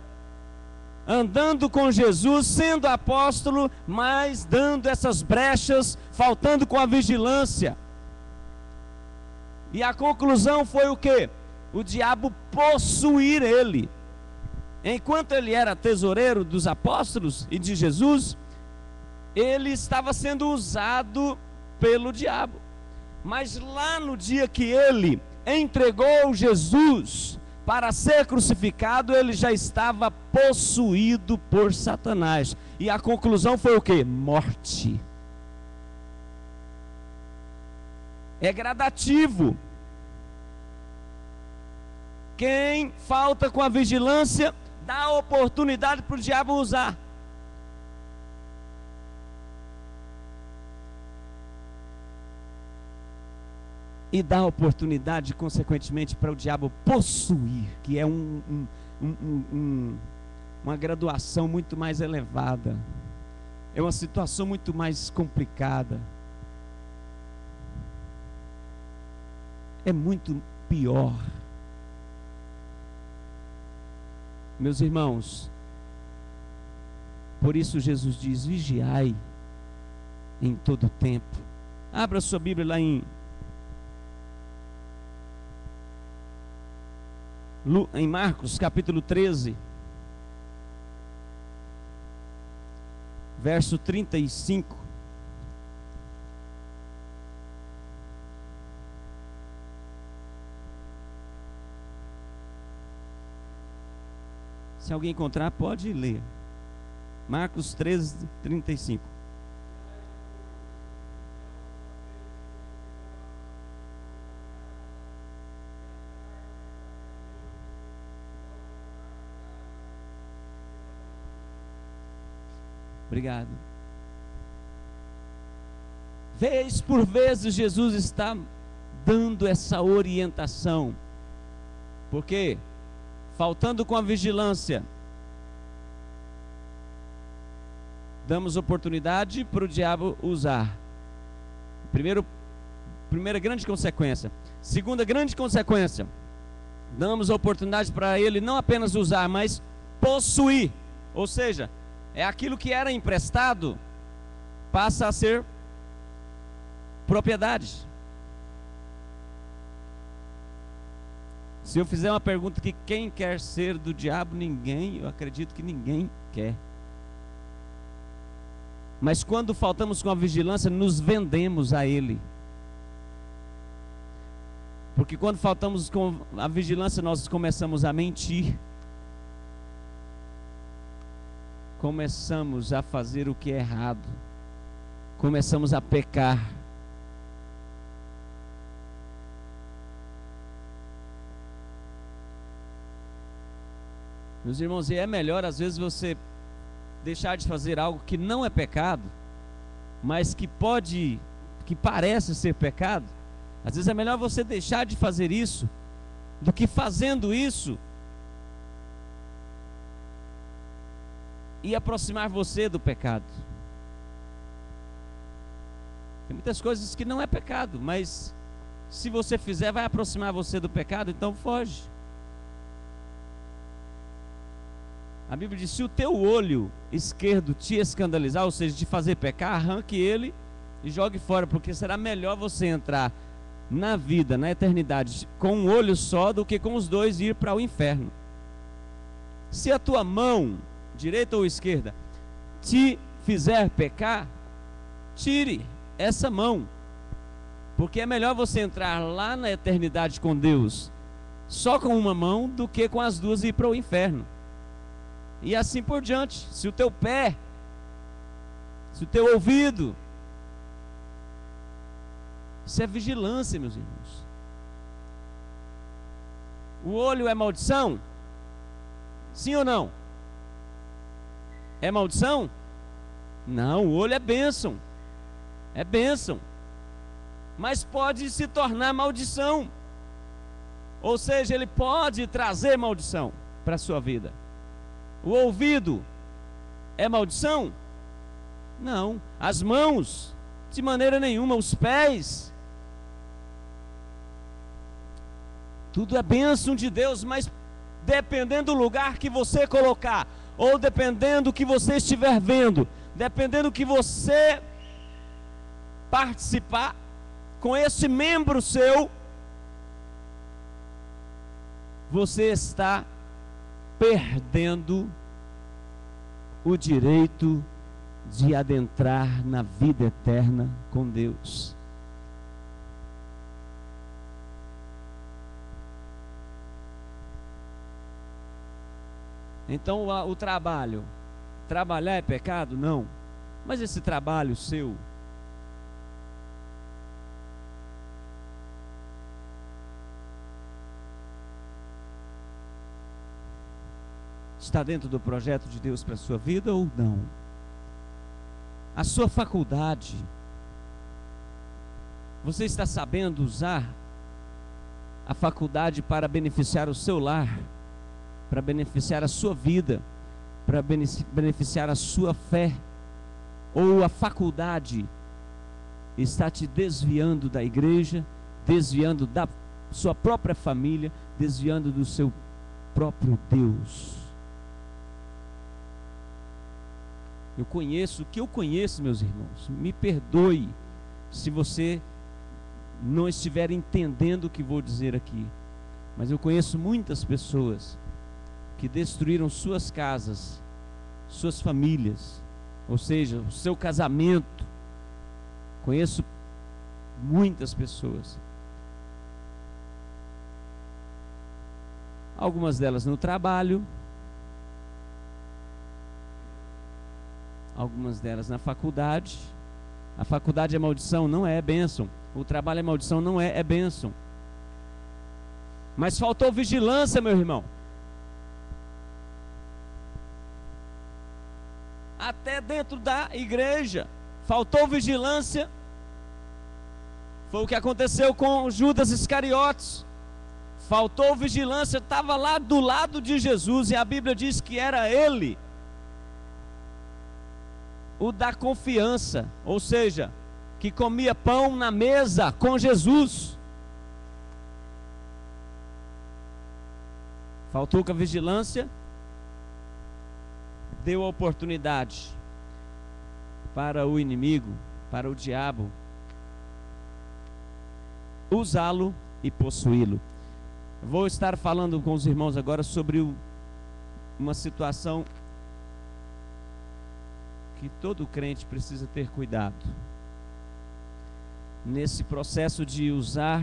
andando com Jesus, sendo apóstolo, mas dando essas brechas, faltando com a vigilância. E a conclusão foi o quê? O diabo possuir ele. Enquanto ele era tesoureiro dos apóstolos e de Jesus, ele estava sendo usado pelo diabo. Mas lá no dia que ele entregou Jesus para ser crucificado, ele já estava possuído por Satanás. E a conclusão foi o quê? Morte. É gradativo. Quem falta com a vigilância, dá oportunidade para o diabo usar. E dá oportunidade, consequentemente, para o diabo possuir, que é uma graduação muito mais elevada. É uma situação muito mais complicada. É muito pior. Meus irmãos, por isso Jesus diz: vigiai em todo tempo. Abra sua Bíblia lá em Marcos capítulo 13, verso 35. Se alguém encontrar, pode ler. Marcos 13, 35. Obrigado. Vez por vez Jesus está dando essa orientação. Por quê? Faltando com a vigilância, damos oportunidade para o diabo usar. Primeira grande consequência. Segunda grande consequência, damos oportunidade para ele não apenas usar, mas possuir. Ou seja, é aquilo que era emprestado, passa a ser propriedade. Se eu fizer uma pergunta que quem quer ser do diabo, ninguém, eu acredito que ninguém quer. Mas quando faltamos com a vigilância, nos vendemos a ele. Porque quando faltamos com a vigilância, nós começamos a mentir. Começamos a fazer o que é errado. Começamos a pecar. Meus irmãos, e é melhor às vezes você deixar de fazer algo que não é pecado, mas que parece ser pecado. Às vezes é melhor você deixar de fazer isso, do que fazendo isso e aproximar você do pecado. Tem muitas coisas que não é pecado, mas se você fizer, vai aproximar você do pecado, então foge. A Bíblia diz: se o teu olho esquerdo te escandalizar, ou seja, te fazer pecar, arranque ele e jogue fora, porque será melhor você entrar na vida, na eternidade, com um olho só, do que com os dois ir para o inferno. Se a tua mão, direita ou esquerda, te fizer pecar, tire essa mão, porque é melhor você entrar lá na eternidade com Deus só com uma mão, do que com as duas ir para o inferno. E assim por diante. Se o teu pé, se o teu ouvido, isso é vigilância, meus irmãos. O olho é maldição? Sim ou não? É maldição? Não, o olho é bênção. É bênção. Mas pode se tornar maldição. Ou seja, ele pode trazer maldição para a sua vida. O ouvido é maldição? Não. As mãos, de maneira nenhuma. Os pés, tudo é bênção de Deus, mas dependendo do lugar que você colocar, ou dependendo do que você estiver vendo, dependendo do que você participar com esse membro seu, você está perdendo o direito de adentrar na vida eterna com Deus. Então o trabalho, trabalhar é pecado? Não. Mas esse trabalho seu, está dentro do projeto de Deus para a sua vida ou não? A sua faculdade, você está sabendo usar a faculdade para beneficiar o seu lar, para beneficiar a sua vida, para beneficiar a sua fé? Ou a faculdade está te desviando da igreja, desviando da sua própria família, desviando do seu próprio Deus? Eu conheço o que eu conheço, meus irmãos. Me perdoe se você não estiver entendendo o que vou dizer aqui. Mas eu conheço muitas pessoas que destruíram suas casas, suas famílias, ou seja, o seu casamento. Conheço muitas pessoas. Algumas delas no trabalho, algumas delas na faculdade. A faculdade é maldição? Não é, é bênção. O trabalho é maldição? Não é, é bênção. Mas faltou vigilância, meu irmão. Até dentro da igreja faltou vigilância. Foi o que aconteceu com Judas Iscariotes. Faltou vigilância, estava lá do lado de Jesus, e a Bíblia diz que era ele o da confiança, ou seja, que comia pão na mesa com Jesus. Faltou com a vigilância, deu a oportunidade para o inimigo, para o diabo, usá-lo e possuí-lo. Vou estar falando com os irmãos agora sobre uma situação que todo crente precisa ter cuidado nesse processo de usar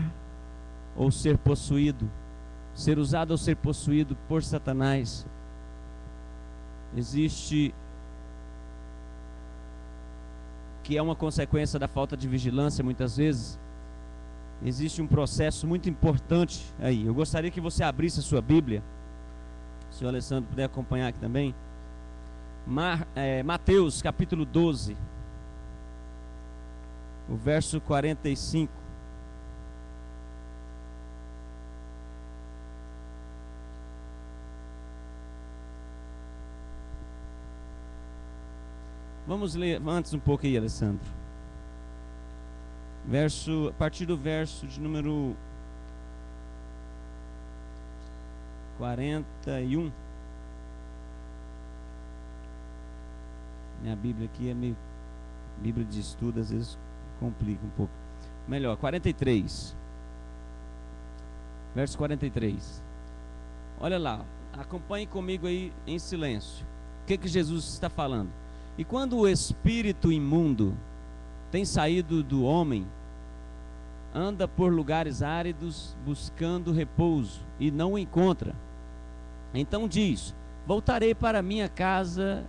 ou ser possuído, ser usado ou ser possuído por Satanás. Existe, que é uma consequência da falta de vigilância muitas vezes, existe um processo muito importante aí. Eu gostaria que você abrisse a sua Bíblia, se o Alessandro puder acompanhar aqui também. Mateus capítulo 12, o verso 45. Vamos ler antes um pouco aí, Alessandro. A partir do verso de número 41. Minha Bíblia aqui é meio Bíblia de estudo, às vezes complica um pouco. Melhor, 43. Verso 43. Olha lá, acompanhe comigo aí em silêncio. O que Jesus está falando? E quando o espírito imundo tem saído do homem, anda por lugares áridos buscando repouso e não o encontra. Então diz: voltarei para minha casa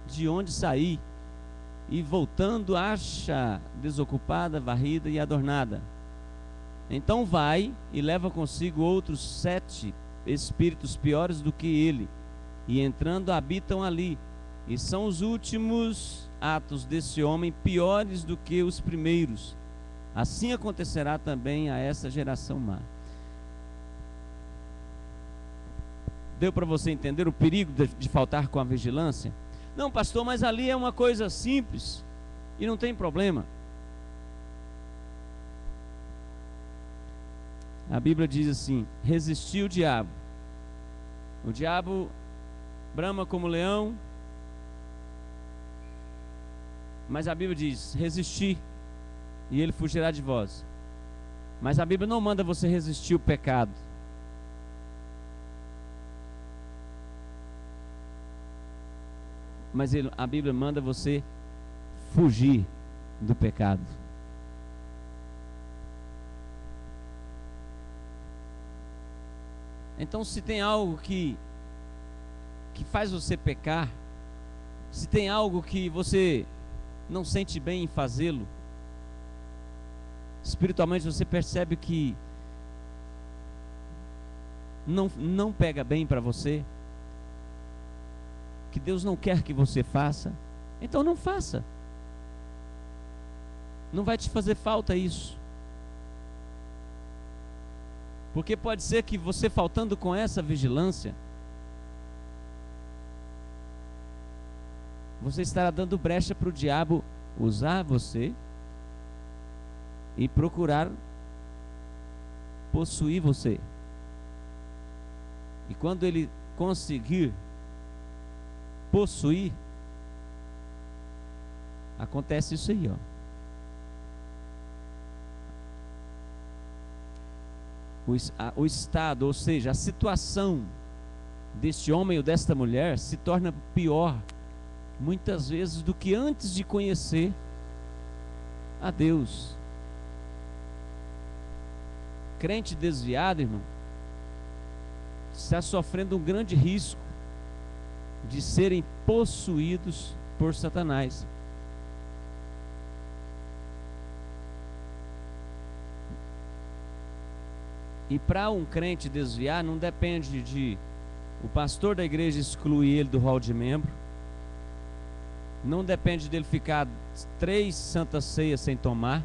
de onde saí, e voltando acha desocupada, varrida e adornada. Então vai e leva consigo outros 7 espíritos piores do que ele, e entrando habitam ali. E são os últimos atos desse homem piores do que os primeiros. Assim acontecerá também a essa geração má. Deu para você entender o perigo de faltar com a vigilância? Não, pastor, mas ali é uma coisa simples e não tem problema. A Bíblia diz assim: resistir o diabo. O diabo brama como leão, mas a Bíblia diz: resistir e ele fugirá de vós. Mas a Bíblia não manda você resistir o pecado. Mas a Bíblia manda você fugir do pecado. Então, se tem algo que faz você pecar, se tem algo que você não sente bem em fazê-lo, espiritualmente você percebe que não pega bem para você, que Deus não quer que você faça, então não faça. Não vai te fazer falta isso. Porque pode ser que você faltando com essa vigilância, você estará dando brecha para o diabo usar você e procurar possuir você. E quando ele conseguir possuir, acontece isso aí, ó. O estado, ou seja, a situação deste homem ou desta mulher se torna pior, muitas vezes, do que antes de conhecer a Deus. Crente desviado, irmão, está sofrendo um grande risco de serem possuídos por Satanás. E para um crente desviar, não depende de o pastor da igreja excluir ele do hall de membro, não depende dele ficar 3 santas ceias sem tomar.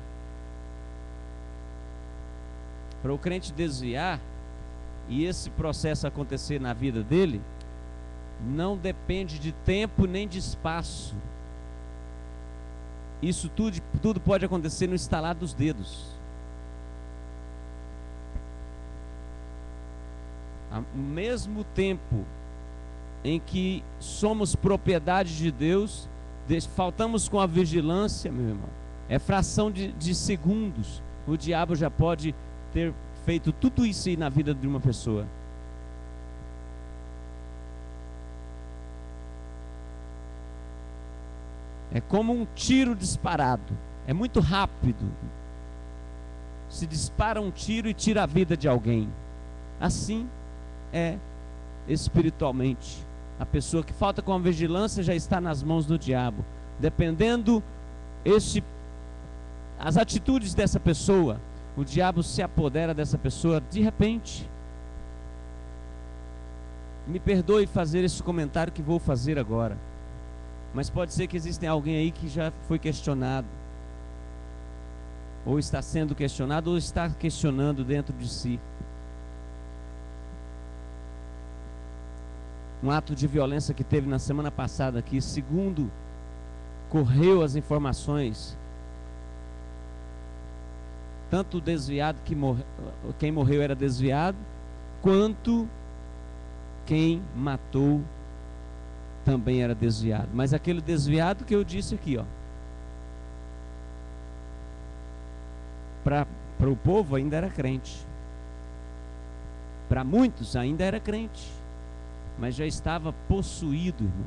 Para o crente desviar e esse processo acontecer na vida dele, não depende de tempo nem de espaço. Isso tudo pode acontecer no estalar dos dedos. Ao mesmo tempo em que somos propriedade de Deus, faltamos com a vigilância, meu irmão, é fração de segundos, o diabo já pode ter feito tudo isso aí na vida de uma pessoa. É como um tiro disparado, é muito rápido. se dispara um tiro e tira a vida de alguém. Assim é espiritualmente. A pessoa que falta com a vigilância já está nas mãos do diabo. Dependendo as atitudes dessa pessoa, o diabo se apodera dessa pessoa de repente. Me perdoe fazer esse comentário que vou fazer agora, mas pode ser que existem alguém aí que já foi questionado, ou está sendo questionado, ou está questionando dentro de si. Um ato de violência que teve na semana passada aqui, segundo correu as informações, tanto o desviado quem morreu era desviado, quanto quem matou também era desviado. Mas aquele desviado que eu disse aqui, ó, para o povo ainda era crente, para muitos ainda era crente, mas já estava possuído, irmão,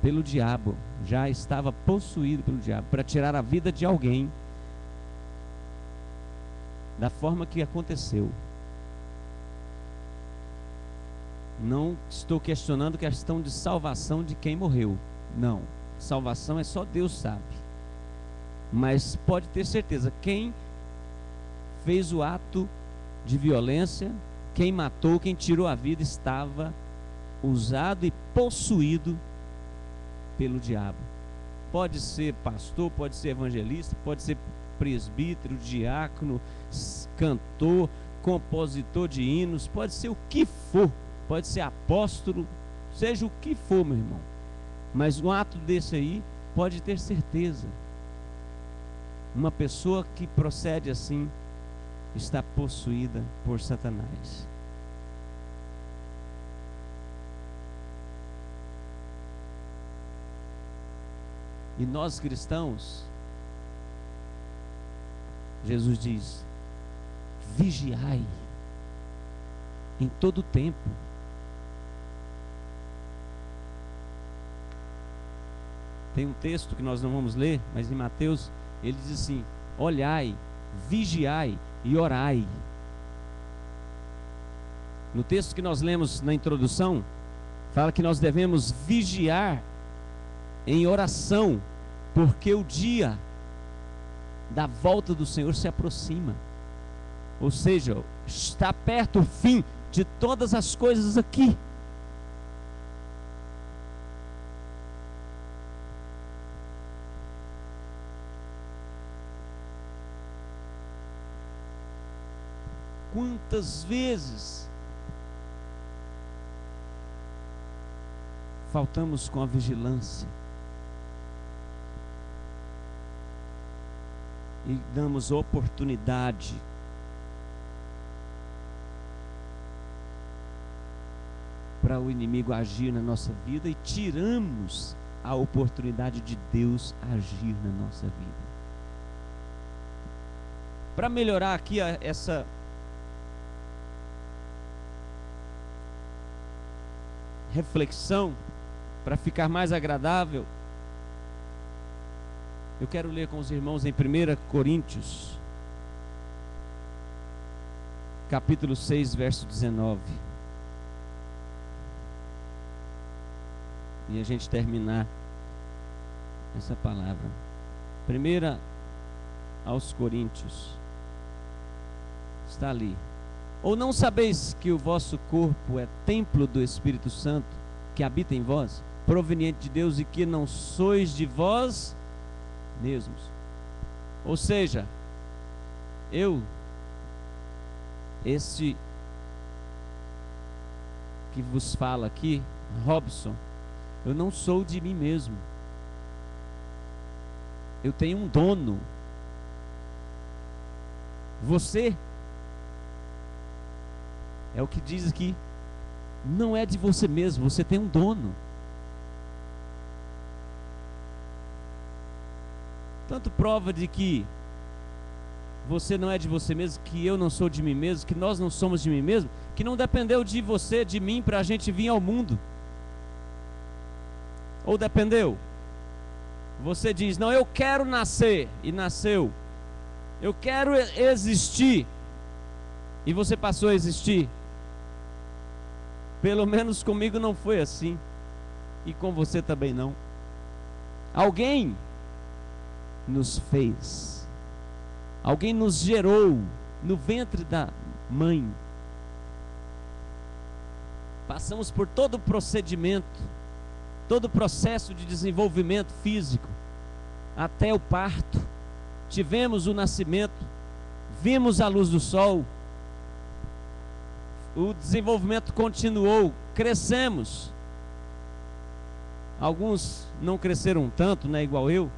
pelo diabo. Já estava possuído pelo diabo para tirar a vida de alguém da forma que aconteceu. Não estou questionando a questão de salvação de quem morreu. Não, salvação é só Deus sabe. Mas pode ter certeza, quem fez o ato de violência, quem matou, quem tirou a vida, estava usado e possuído pelo diabo. Pode ser pastor, pode ser evangelista, pode ser presbítero, diácono, cantor, compositor de hinos, pode ser o que for, pode ser apóstolo, seja o que for, meu irmão. Mas um ato desse aí, pode ter certeza, uma pessoa que procede assim está possuída por Satanás. E nós cristãos, Jesus diz: vigiai em todo tempo. Tem um texto que nós não vamos ler, mas em Mateus ele diz assim: olhai, vigiai e orai. No texto que nós lemos na introdução, fala que nós devemos vigiar em oração, porque o dia da volta do Senhor se aproxima. Ou seja, está perto o fim de todas as coisas aqui. Quantas vezes faltamos com a vigilância e damos oportunidade para o inimigo agir na nossa vida e tiramos a oportunidade de Deus agir na nossa vida. Para melhorar aqui essa reflexão, para ficar mais agradável, eu quero ler com os irmãos em 1 Coríntios, capítulo 6, verso 19. E a gente terminar essa palavra. 1 aos Coríntios, está ali. Ou não sabeis que o vosso corpo é templo do Espírito Santo, que habita em vós, proveniente de Deus, e que não sois de vós mesmos? Ou seja, esse que vos fala aqui, Robson, eu não sou de mim mesmo. Eu tenho um dono. Você é o que diz aqui, não é de você mesmo, você tem um dono. Tanto prova de que você não é de você mesmo, que eu não sou de mim mesmo, que nós não somos de mim mesmo, que não dependeu de você, de mim, para a gente vir ao mundo. Ou dependeu? Você diz, não, eu quero nascer, e nasceu. Eu quero existir. E você passou a existir. Pelo menos comigo não foi assim. E com você também não. Alguém nos fez. Alguém nos gerou no ventre da mãe. Passamos por todo o procedimento, todo o processo de desenvolvimento físico, até o parto. Tivemos o nascimento, vimos a luz do sol, o desenvolvimento continuou, crescemos. Alguns não cresceram tanto, né, igual eu,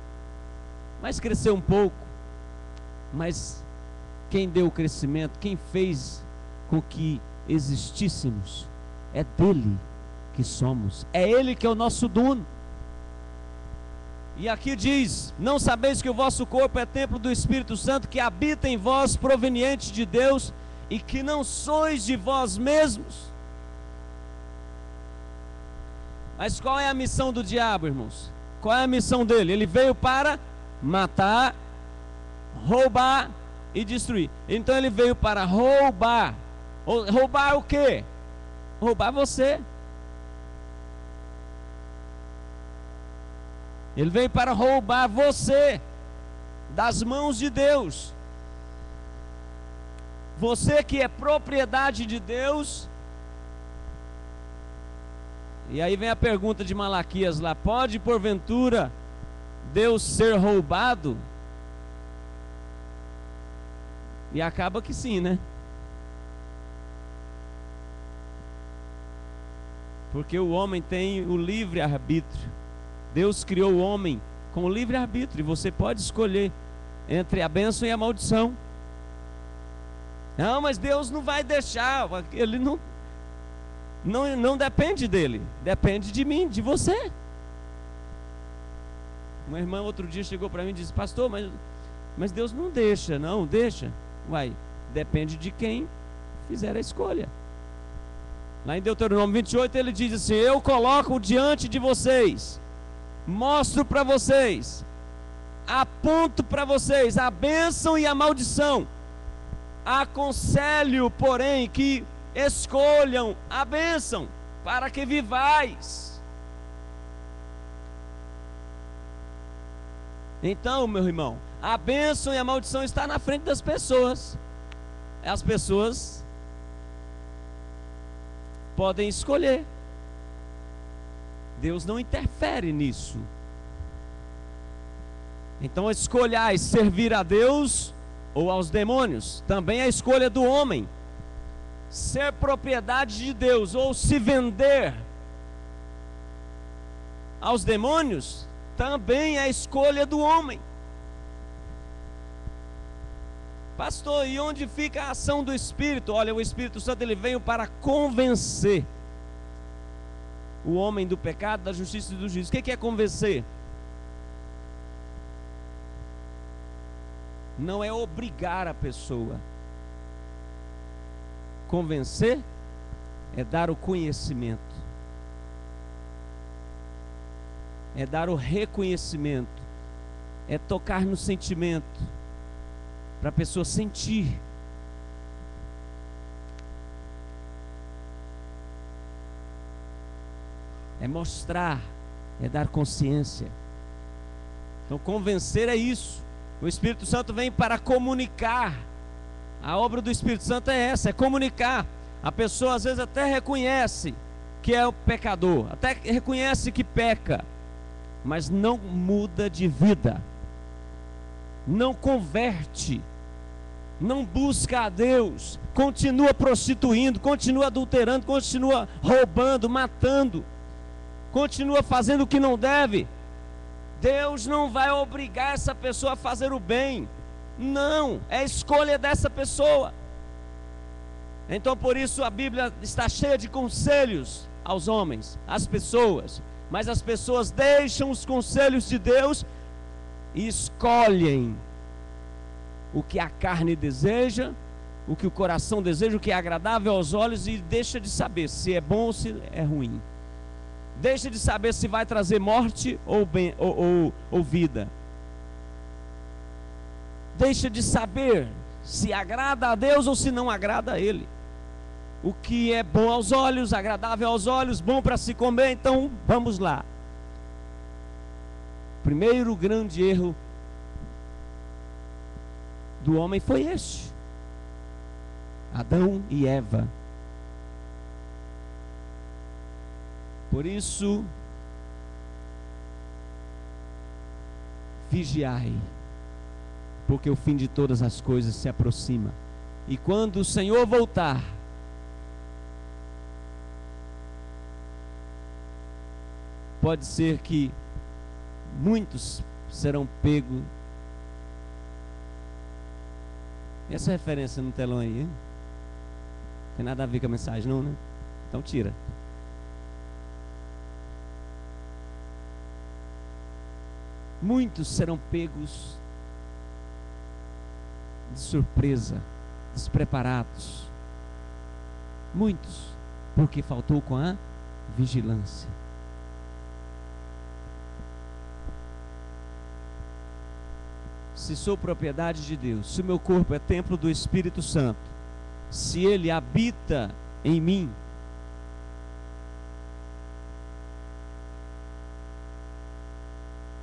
mas cresceu um pouco. Mas quem deu o crescimento, quem fez com que existíssemos, é dele que somos, é ele que é o nosso dono. E aqui diz: não sabeis que o vosso corpo é templo do Espírito Santo, que habita em vós, proveniente de Deus, e que não sois de vós mesmos? Mas qual é a missão do diabo, irmãos? Qual é a missão dele? Ele veio para matar, roubar e destruir. Então ele veio para roubar. Roubar o quê? Roubar você. Ele veio para roubar você das mãos de Deus. Você que é propriedade de Deus. E aí vem a pergunta de Malaquias lá: pode porventura Deus ser roubado? E acaba que sim, né? Porque o homem tem o livre-arbítrio. Deus criou o homem com o livre-arbítrio, e você pode escolher entre a bênção e a maldição. Não, mas Deus não vai deixar. Ele não depende dele, depende de mim, de você. Uma irmã outro dia chegou para mim e disse: pastor, mas Deus não deixa. Não, deixa. Uai, depende de quem fizer a escolha. Lá em Deuteronômio 28 ele diz assim: eu coloco diante de vocês, mostro para vocês, aponto para vocês a bênção e a maldição. Aconselho, porém, que escolham a bênção, para que vivais. Então, meu irmão, a bênção e a maldição está na frente das pessoas. As pessoas podem escolher. Deus não interfere nisso. Então escolhais servir a Deus ou aos demônios. Também é a escolha do homem. Ser propriedade de Deus ou se vender aos demônios, também é a escolha do homem. Pastor, e onde fica a ação do Espírito? Olha, o Espírito Santo ele veio para convencer o homem do pecado, da justiça e do juízo. O que é convencer? Não é obrigar a pessoa. Convencer é dar o conhecimento, é dar o reconhecimento, é tocar no sentimento, para a pessoa sentir. É mostrar, é dar consciência. Então convencer é isso. O Espírito Santo vem para comunicar. A obra do Espírito Santo é essa, é comunicar. A pessoa às vezes até reconhece que é o pecador, até reconhece que peca, mas não muda de vida, não converte, não busca a Deus, continua prostituindo, continua adulterando, continua roubando, matando, continua fazendo o que não deve. Deus não vai obrigar essa pessoa a fazer o bem. Não, é a escolha dessa pessoa. Então por isso a Bíblia está cheia de conselhos aos homens, às pessoas. Mas as pessoas deixam os conselhos de Deus e escolhem o que a carne deseja, o que o coração deseja, o que é agradável aos olhos, e deixa de saber se é bom ou se é ruim. Deixa de saber se vai trazer morte ou vida. deixa de saber se agrada a Deus ou se não agrada a Ele. O que é bom aos olhos, agradável aos olhos, bom para se comer. Então vamos lá. Primeiro grande erro do homem foi este: Adão e Eva. Por isso, vigiai, porque o fim de todas as coisas se aproxima. E quando o Senhor voltar, pode ser que muitos serão pegos. E essa referência no telão aí, hein? Tem nada a ver com a mensagem, não, né? Então tira. Muitos serão pegos de surpresa, despreparados. Muitos, porque faltou com a vigilância. Se sou propriedade de Deus, se o meu corpo é templo do Espírito Santo, se Ele habita em mim,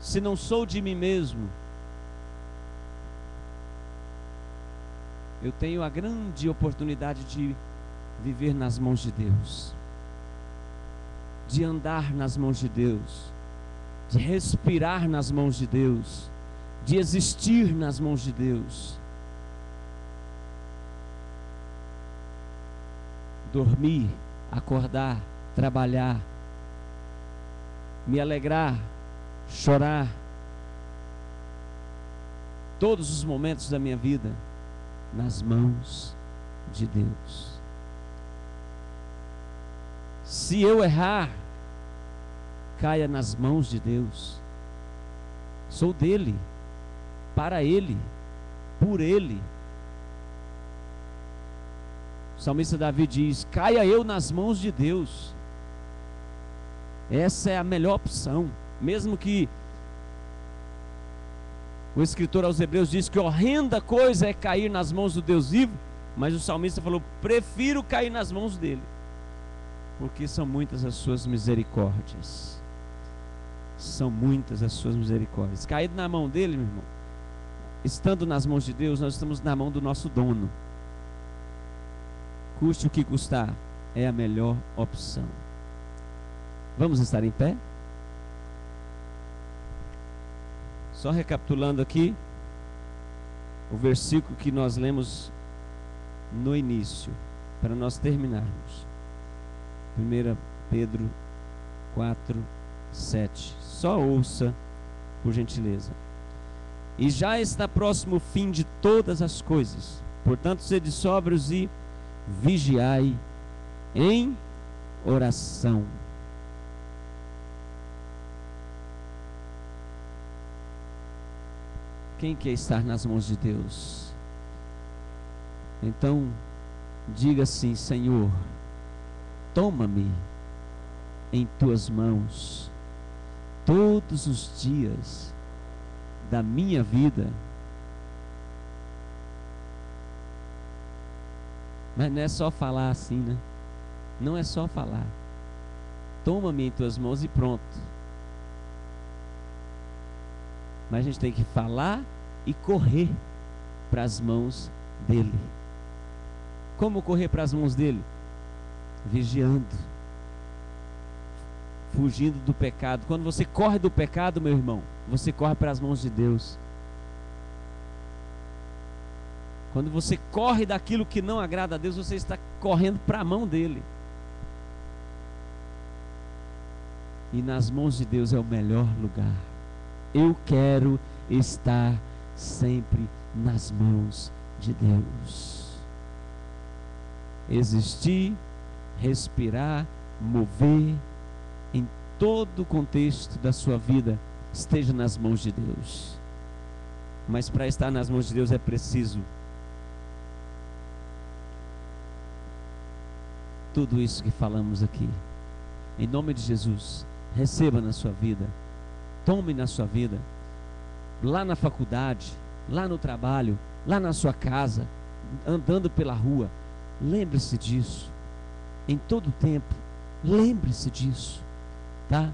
se não sou de mim mesmo, eu tenho a grande oportunidade de viver nas mãos de Deus, de andar nas mãos de Deus, de respirar nas mãos de Deus, de existir nas mãos de Deus. Dormir, acordar, trabalhar, me alegrar, chorar, todos os momentos da minha vida nas mãos de Deus. Se eu errar, caia nas mãos de Deus. Sou dele, para ele, por ele. O salmista Davi diz: caia eu nas mãos de Deus. Essa é a melhor opção. Mesmo que o escritor aos Hebreus diz que horrenda coisa é cair nas mãos do Deus vivo, mas o salmista falou: prefiro cair nas mãos dele, porque são muitas as suas misericórdias. São muitas as suas misericórdias. Caído na mão dele, meu irmão, estando nas mãos de Deus, nós estamos na mão do nosso dono. Custe o que custar, é a melhor opção. Vamos estar em pé? Só recapitulando aqui o versículo que nós lemos no início, para nós terminarmos. 1 Pedro 4, 7. Só ouça, por gentileza. E já está próximo o fim de todas as coisas. Portanto, sede sóbrios e vigiai em oração. Quem quer estar nas mãos de Deus? Então, diga assim: Senhor, toma-me em tuas mãos todos os dias da minha vida. Mas não é só falar assim, né? Não é só falar. Toma-me em tuas mãos e pronto. Mas a gente tem que falar e correr para as mãos dele. Como correr para as mãos dele? Vigiando, fugindo do pecado. Quando você corre do pecado, meu irmão, você corre para as mãos de Deus. Quando você corre daquilo que não agrada a Deus, você está correndo para a mão dele. E nas mãos de Deus é o melhor lugar. Eu quero estar sempre nas mãos de Deus. Existir, respirar, mover, em todo o contexto da sua vida, esteja nas mãos de Deus. Mas para estar nas mãos de Deus é preciso tudo isso que falamos aqui. Em nome de Jesus, receba na sua vida, tome na sua vida. Lá na faculdade, lá no trabalho, lá na sua casa, andando pela rua. Lembre-se disso. Em todo tempo, lembre-se disso, tá?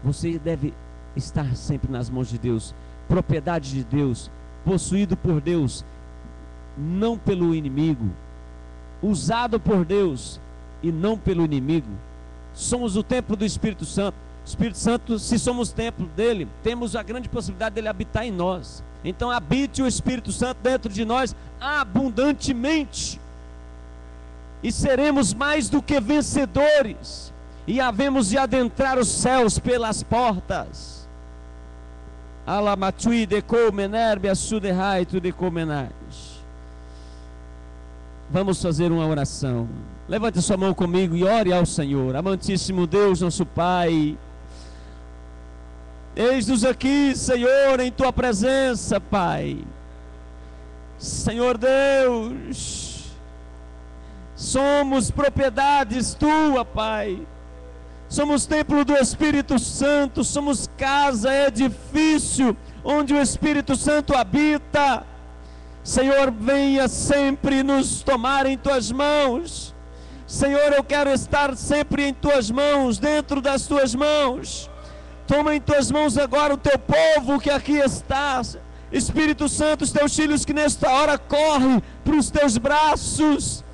Você deve estar sempre nas mãos de Deus, propriedade de Deus, possuído por Deus, não pelo inimigo, usado por Deus e não pelo inimigo. Somos o templo do Espírito Santo. Espírito Santo, se somos templo dele, temos a grande possibilidade dele habitar em nós. Então habite o Espírito Santo dentro de nós abundantemente, e seremos mais do que vencedores, e havemos de adentrar os céus pelas portas. Alamatui de comenerbe assuderrai tu de comenais. Vamos fazer uma oração. Levante sua mão comigo e ore ao Senhor. Amantíssimo Deus, nosso Pai, eis-nos aqui, Senhor, em tua presença, Pai. Senhor Deus, somos propriedades tua, Pai. Somos templo do Espírito Santo, somos casa, edifício onde o Espírito Santo habita. Senhor, venha sempre nos tomar em tuas mãos. Senhor, eu quero estar sempre em tuas mãos, dentro das tuas mãos. Toma em tuas mãos agora o teu povo que aqui está. Espírito Santo, os teus filhos que nesta hora correm para os teus braços.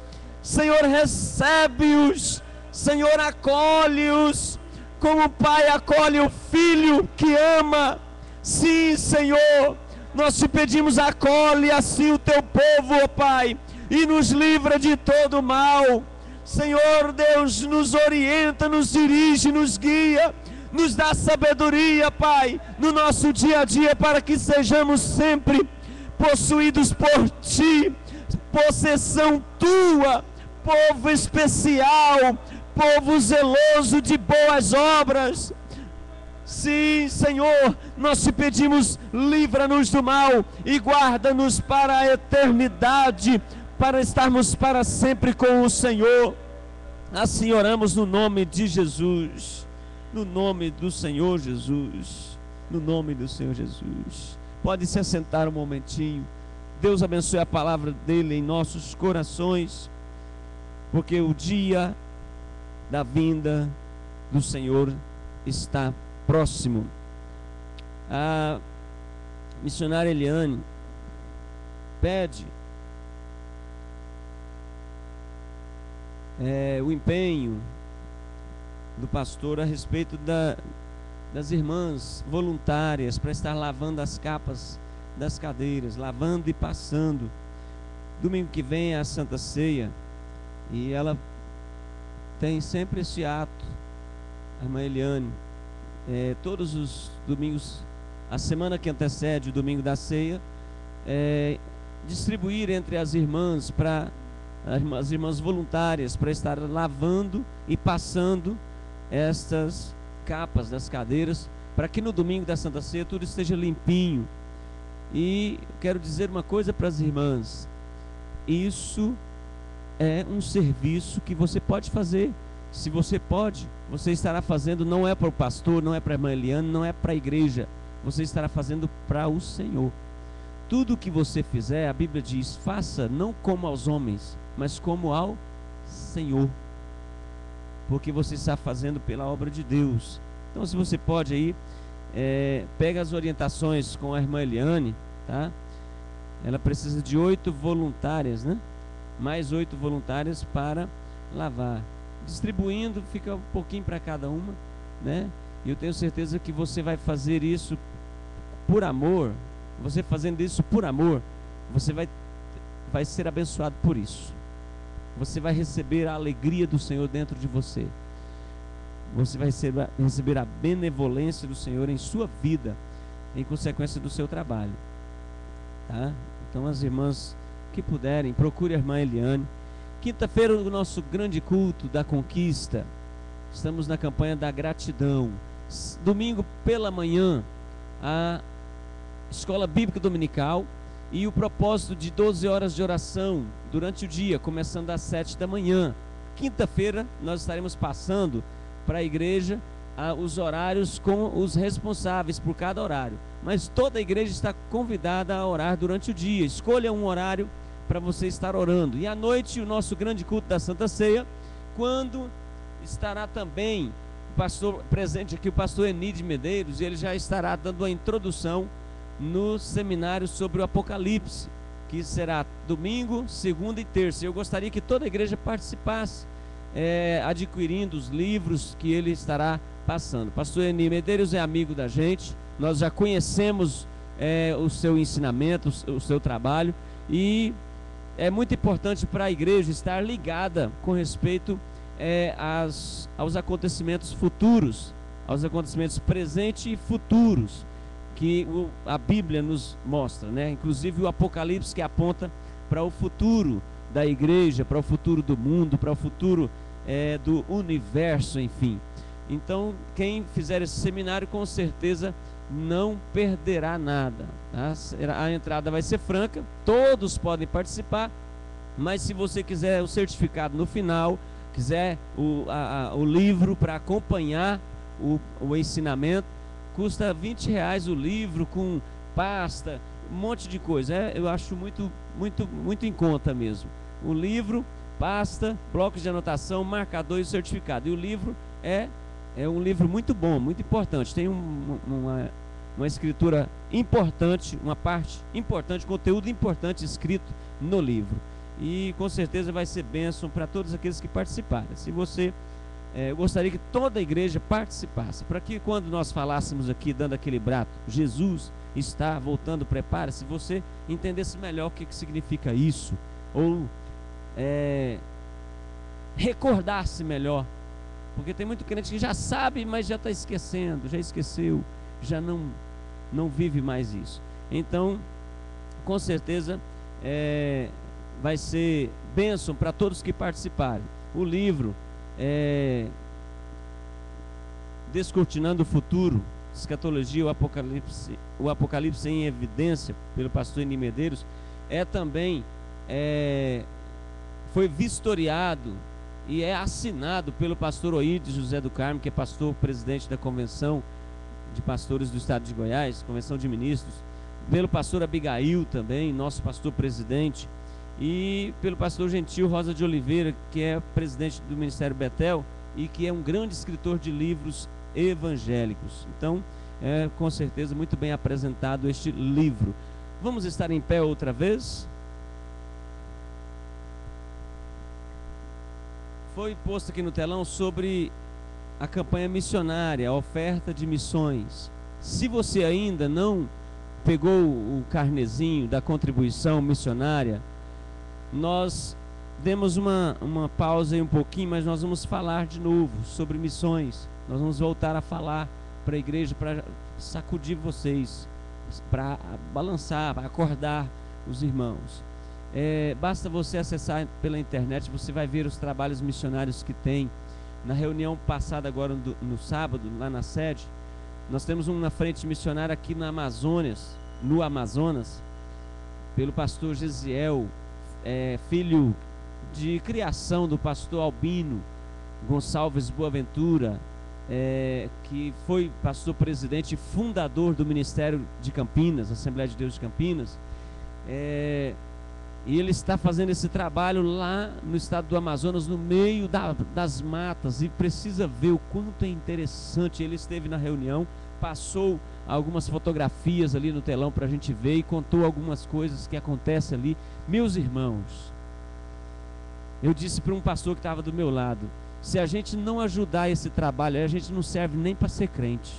Senhor, recebe-os. Senhor, acolhe-os, como o pai acolhe o filho que ama. Sim, Senhor, nós te pedimos, acolhe assim o teu povo, ó Pai, e nos livra de todo mal. Senhor Deus, nos orienta, nos dirige, nos guia, nos dá sabedoria, Pai, no nosso dia a dia, para que sejamos sempre possuídos por Ti, possessão Tua, povo especial, povo zeloso de boas obras. Sim, Senhor, nós te pedimos, livra-nos do mal e guarda-nos para a eternidade, para estarmos para sempre com o Senhor. Assim oramos no nome de Jesus, no nome do Senhor Jesus, no nome do Senhor Jesus. Pode se assentar um momentinho. Deus abençoe a palavra dele em nossos corações, porque o dia da vinda do Senhor está próximo. A missionária Eliane pede o empenho do pastor a respeito das irmãs voluntárias para estar lavando as capas das cadeiras, lavando e passando. Domingo que vem é a Santa Ceia e ela tem sempre esse ato, a irmã Eliane, todos os domingos, a semana que antecede o domingo da ceia, distribuir entre as irmãs, para as irmãs voluntárias, para estar lavando e passando estas capas das cadeiras, para que no domingo da Santa Ceia tudo esteja limpinho. E quero dizer uma coisa para as irmãs: isso é um serviço que você pode fazer. Se você pode, você estará fazendo, não é para o pastor, não é para a irmã Eliane, não é para a igreja, você estará fazendo para o Senhor. Tudo que você fizer, a Bíblia diz, faça não como aos homens, mas como ao Senhor, porque você está fazendo pela obra de Deus. Então, se você pode aí, pega as orientações com a irmã Eliane, tá? Ela precisa de 8 voluntárias, né? Mais 8 voluntárias para lavar. Distribuindo, fica um pouquinho para cada uma, né? E eu tenho certeza que você vai fazer isso por amor. Você fazendo isso por amor, você vai ser abençoado por isso. Você vai receber a alegria do Senhor dentro de você. Você vai receber a benevolência do Senhor em sua vida, em consequência do seu trabalho, tá? Então, as irmãs que puderem, procure a irmã Eliane. Quinta-feira, o nosso grande culto da conquista. Estamos na campanha da gratidão. Domingo pela manhã, a escola bíblica dominical e o propósito de 12 horas de oração durante o dia, começando às 7 da manhã. Quinta-feira, nós estaremos passando para a igreja os horários com os responsáveis por cada horário. mas toda a igreja está convidada a orar durante o dia. Escolha um horário para você estar orando. E à noite, o nosso grande culto da Santa Ceia, quando estará também o pastor presente aqui, o pastor Eni de Medeiros, e ele já estará dando a introdução no seminário sobre o Apocalipse, que será domingo, segunda e terça. Eu gostaria que toda a igreja participasse, adquirindo os livros que ele estará passando. Pastor Eni Medeiros é amigo da gente, nós já conhecemos o seu ensinamento, o seu trabalho, e é muito importante para a igreja estar ligada com respeito aos acontecimentos futuros, aos acontecimentos presentes e futuros que a Bíblia nos mostra, né? Inclusive o Apocalipse, que aponta para o futuro da igreja, para o futuro do mundo, para o futuro do universo, enfim. Então, quem fizer esse seminário, com certeza não perderá nada, tá? A entrada vai ser franca, todos podem participar, mas se você quiser o certificado no final, quiser o livro para acompanhar o ensinamento, custa R$20 o livro, com pasta, um monte de coisa. Eu acho muito em conta mesmo. O livro, pasta, blocos de anotação, marcador e certificado. E o livro é um livro muito bom, muito importante. Tem uma escritura importante, uma parte importante, conteúdo importante escrito no livro. E com certeza vai ser bênção para todos aqueles que participarem. Se você eu gostaria que toda a igreja participasse, para que quando nós falássemos aqui, dando aquele braço, Jesus está voltando, prepare-se, você entendesse melhor o que significa isso, ou recordar-se melhor, porque tem muito crente que já sabe, mas já está esquecendo, já esqueceu, já não vive mais isso. Então, com certeza, vai ser bênção para todos que participarem. O livro Descortinando o Futuro, Escatologia, o Apocalipse em Evidência, pelo pastor Eni Medeiros, também foi vistoriado e é assinado pelo pastor Oíde José do Carmo, que é pastor presidente da Convenção de Pastores do Estado de Goiás, Convenção de Ministros, pelo pastor Abigail também, nosso pastor presidente, e pelo pastor Gentil Rosa de Oliveira, que é presidente do Ministério Betel e que é um grande escritor de livros evangélicos. Então, com certeza muito bem apresentado este livro. Vamos estar em pé outra vez? Foi posto aqui no telão sobre a campanha missionária, a oferta de missões. Se você ainda não pegou o carnezinho da contribuição missionária, nós demos uma pausa aí um pouquinho, mas nós vamos falar de novo sobre missões. Nós vamos voltar a falar para a igreja, para sacudir vocês, para balançar, para acordar os irmãos. Basta você acessar pela internet, você vai ver os trabalhos missionários que tem. Na reunião passada agora no sábado, lá na sede, nós temos uma frente missionária aqui no Amazonas, pelo pastor Gesiel, filho de criação do pastor Albino Gonçalves Boaventura, que foi pastor presidente e fundador do Ministério de Campinas, Assembleia de Deus de Campinas, e ele está fazendo esse trabalho lá no estado do Amazonas, no meio das matas, e precisa ver o quanto é interessante. Ele esteve na reunião, passou algumas fotografias ali no telão para a gente ver e contou algumas coisas que acontecem ali. Meus irmãos, eu disse para um pastor que estava do meu lado, se a gente não ajudar esse trabalho, a gente não serve nem para ser crente,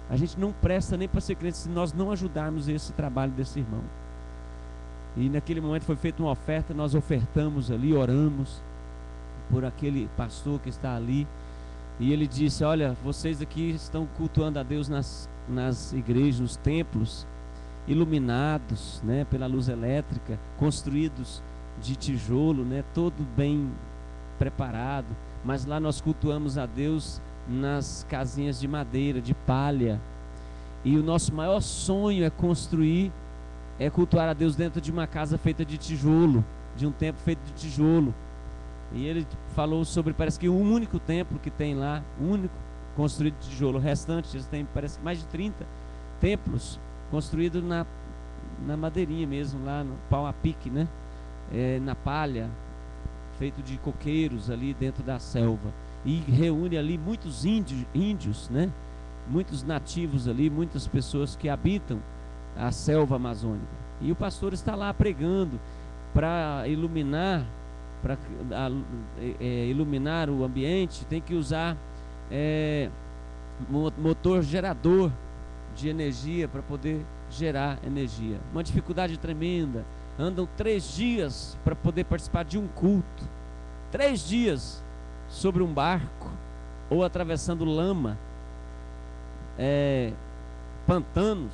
a gente não presta nem para ser crente se nós não ajudarmos esse trabalho desse irmão. E naquele momento foi feita uma oferta, nós ofertamos ali, oramos por aquele pastor que está ali, e ele disse: olha, vocês aqui estão cultuando a Deus nas igrejas, nos templos, iluminados, né, pela luz elétrica, construídos de tijolo, né, todo bem preparado, mas lá nós cultuamos a Deus nas casinhas de madeira, de palha, e o nosso maior sonho é cultuar a Deus dentro de uma casa feita de tijolo, de um templo feito de tijolo. E ele falou sobre, parece que o único templo que tem lá, único, construído de tijolo. O restante, eles têm, parece que mais de 30 templos construído na madeirinha mesmo, lá no pau a pique, né? Na palha, feito de coqueiros ali dentro da selva. E reúne ali muitos índios, né? Muitos nativos ali, muitas pessoas que habitam a selva amazônica. E o pastor está lá pregando para iluminar, iluminar o ambiente. Tem que usar motor gerador de energia para poder gerar energia. Uma dificuldade tremenda. Andam 3 dias para poder participar de um culto. 3 dias sobre um barco ou atravessando lama, pantanos,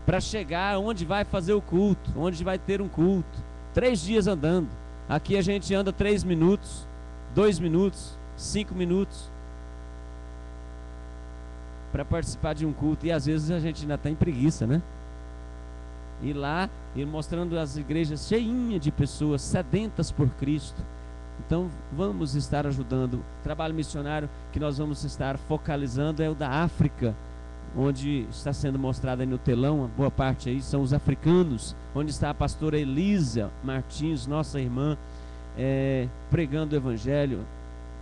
para chegar onde vai fazer o culto, onde vai ter um culto. 3 dias andando. Aqui a gente anda 3 minutos, 2 minutos, 5 minutos para participar de um culto, e às vezes a gente ainda tem preguiça, né? E lá, e mostrando as igrejas cheinhas de pessoas sedentas por Cristo. Então vamos estar ajudando. O trabalho missionário que nós vamos estar focalizando é o da África, onde está sendo mostrado aí no telão, a boa parte aí são os africanos, onde está a pastora Elisa Martins, nossa irmã, pregando o evangelho.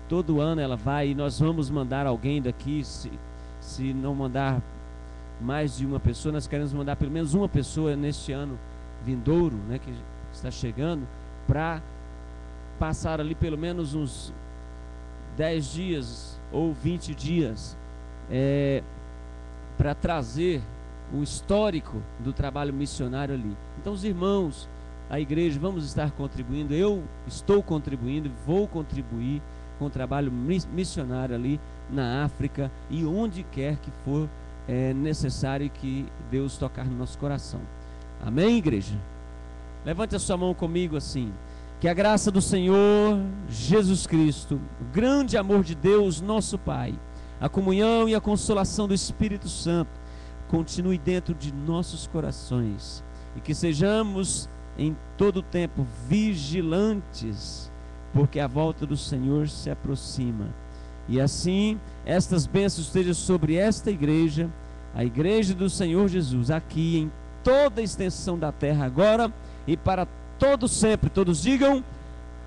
Todo ano ela vai, e nós vamos mandar alguém daqui, se não mandar mais de uma pessoa, nós queremos mandar pelo menos uma pessoa neste ano vindouro, né, que está chegando, para passar ali pelo menos uns 10 dias ou 20 dias, para trazer o histórico do trabalho missionário ali. Então os irmãos, a igreja, vamos estar contribuindo. Eu estou contribuindo, vou contribuir com o trabalho missionário ali na África e onde quer que for necessário que Deus tocar no nosso coração. Amém, igreja? Levante a sua mão comigo assim. Que a graça do Senhor Jesus Cristo, o grande amor de Deus, nosso Pai, a comunhão e a consolação do Espírito Santo continue dentro de nossos corações, e que sejamos em todo o tempo vigilantes, porque a volta do Senhor se aproxima. E assim, estas bênçãos estejam sobre esta igreja, a igreja do Senhor Jesus, aqui em toda a extensão da terra, agora e para todos sempre. Todos digam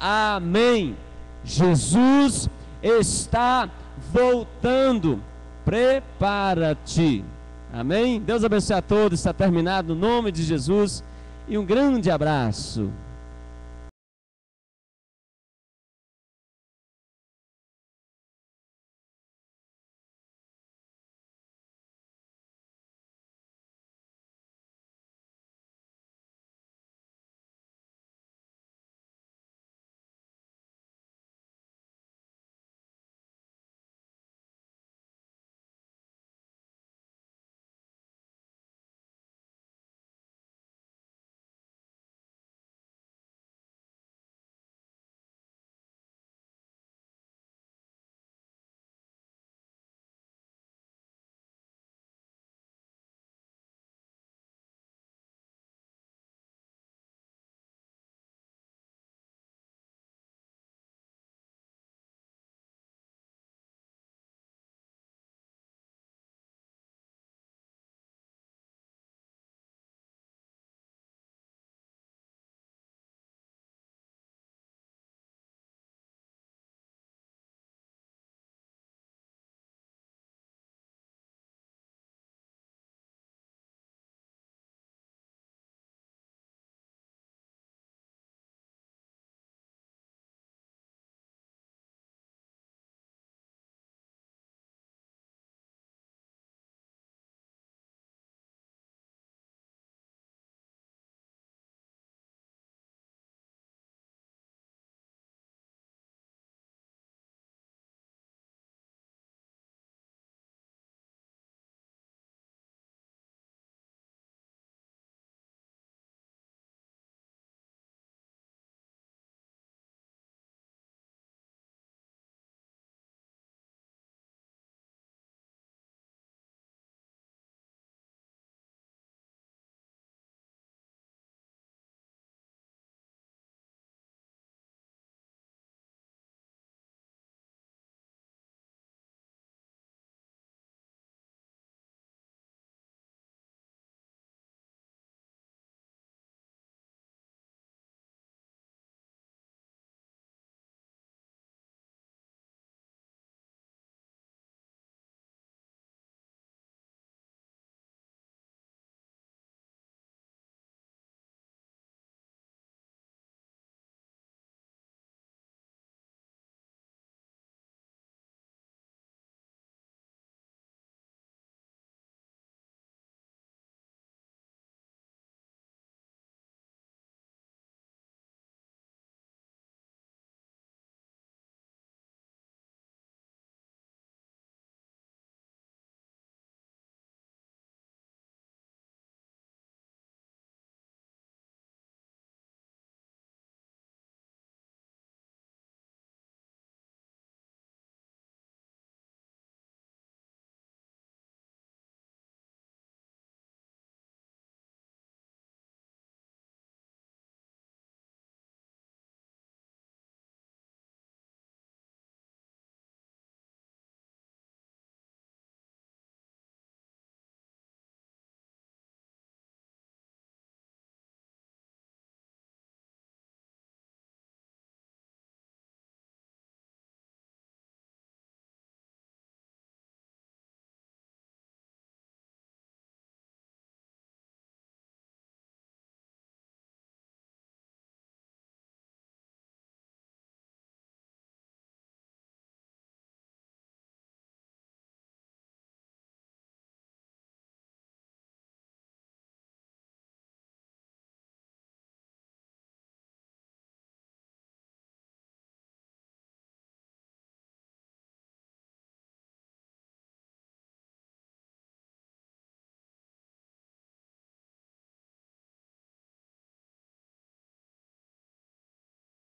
amém. Jesus está voltando, prepara-te. Amém? Deus abençoe a todos. Está terminado no nome de Jesus, e um grande abraço.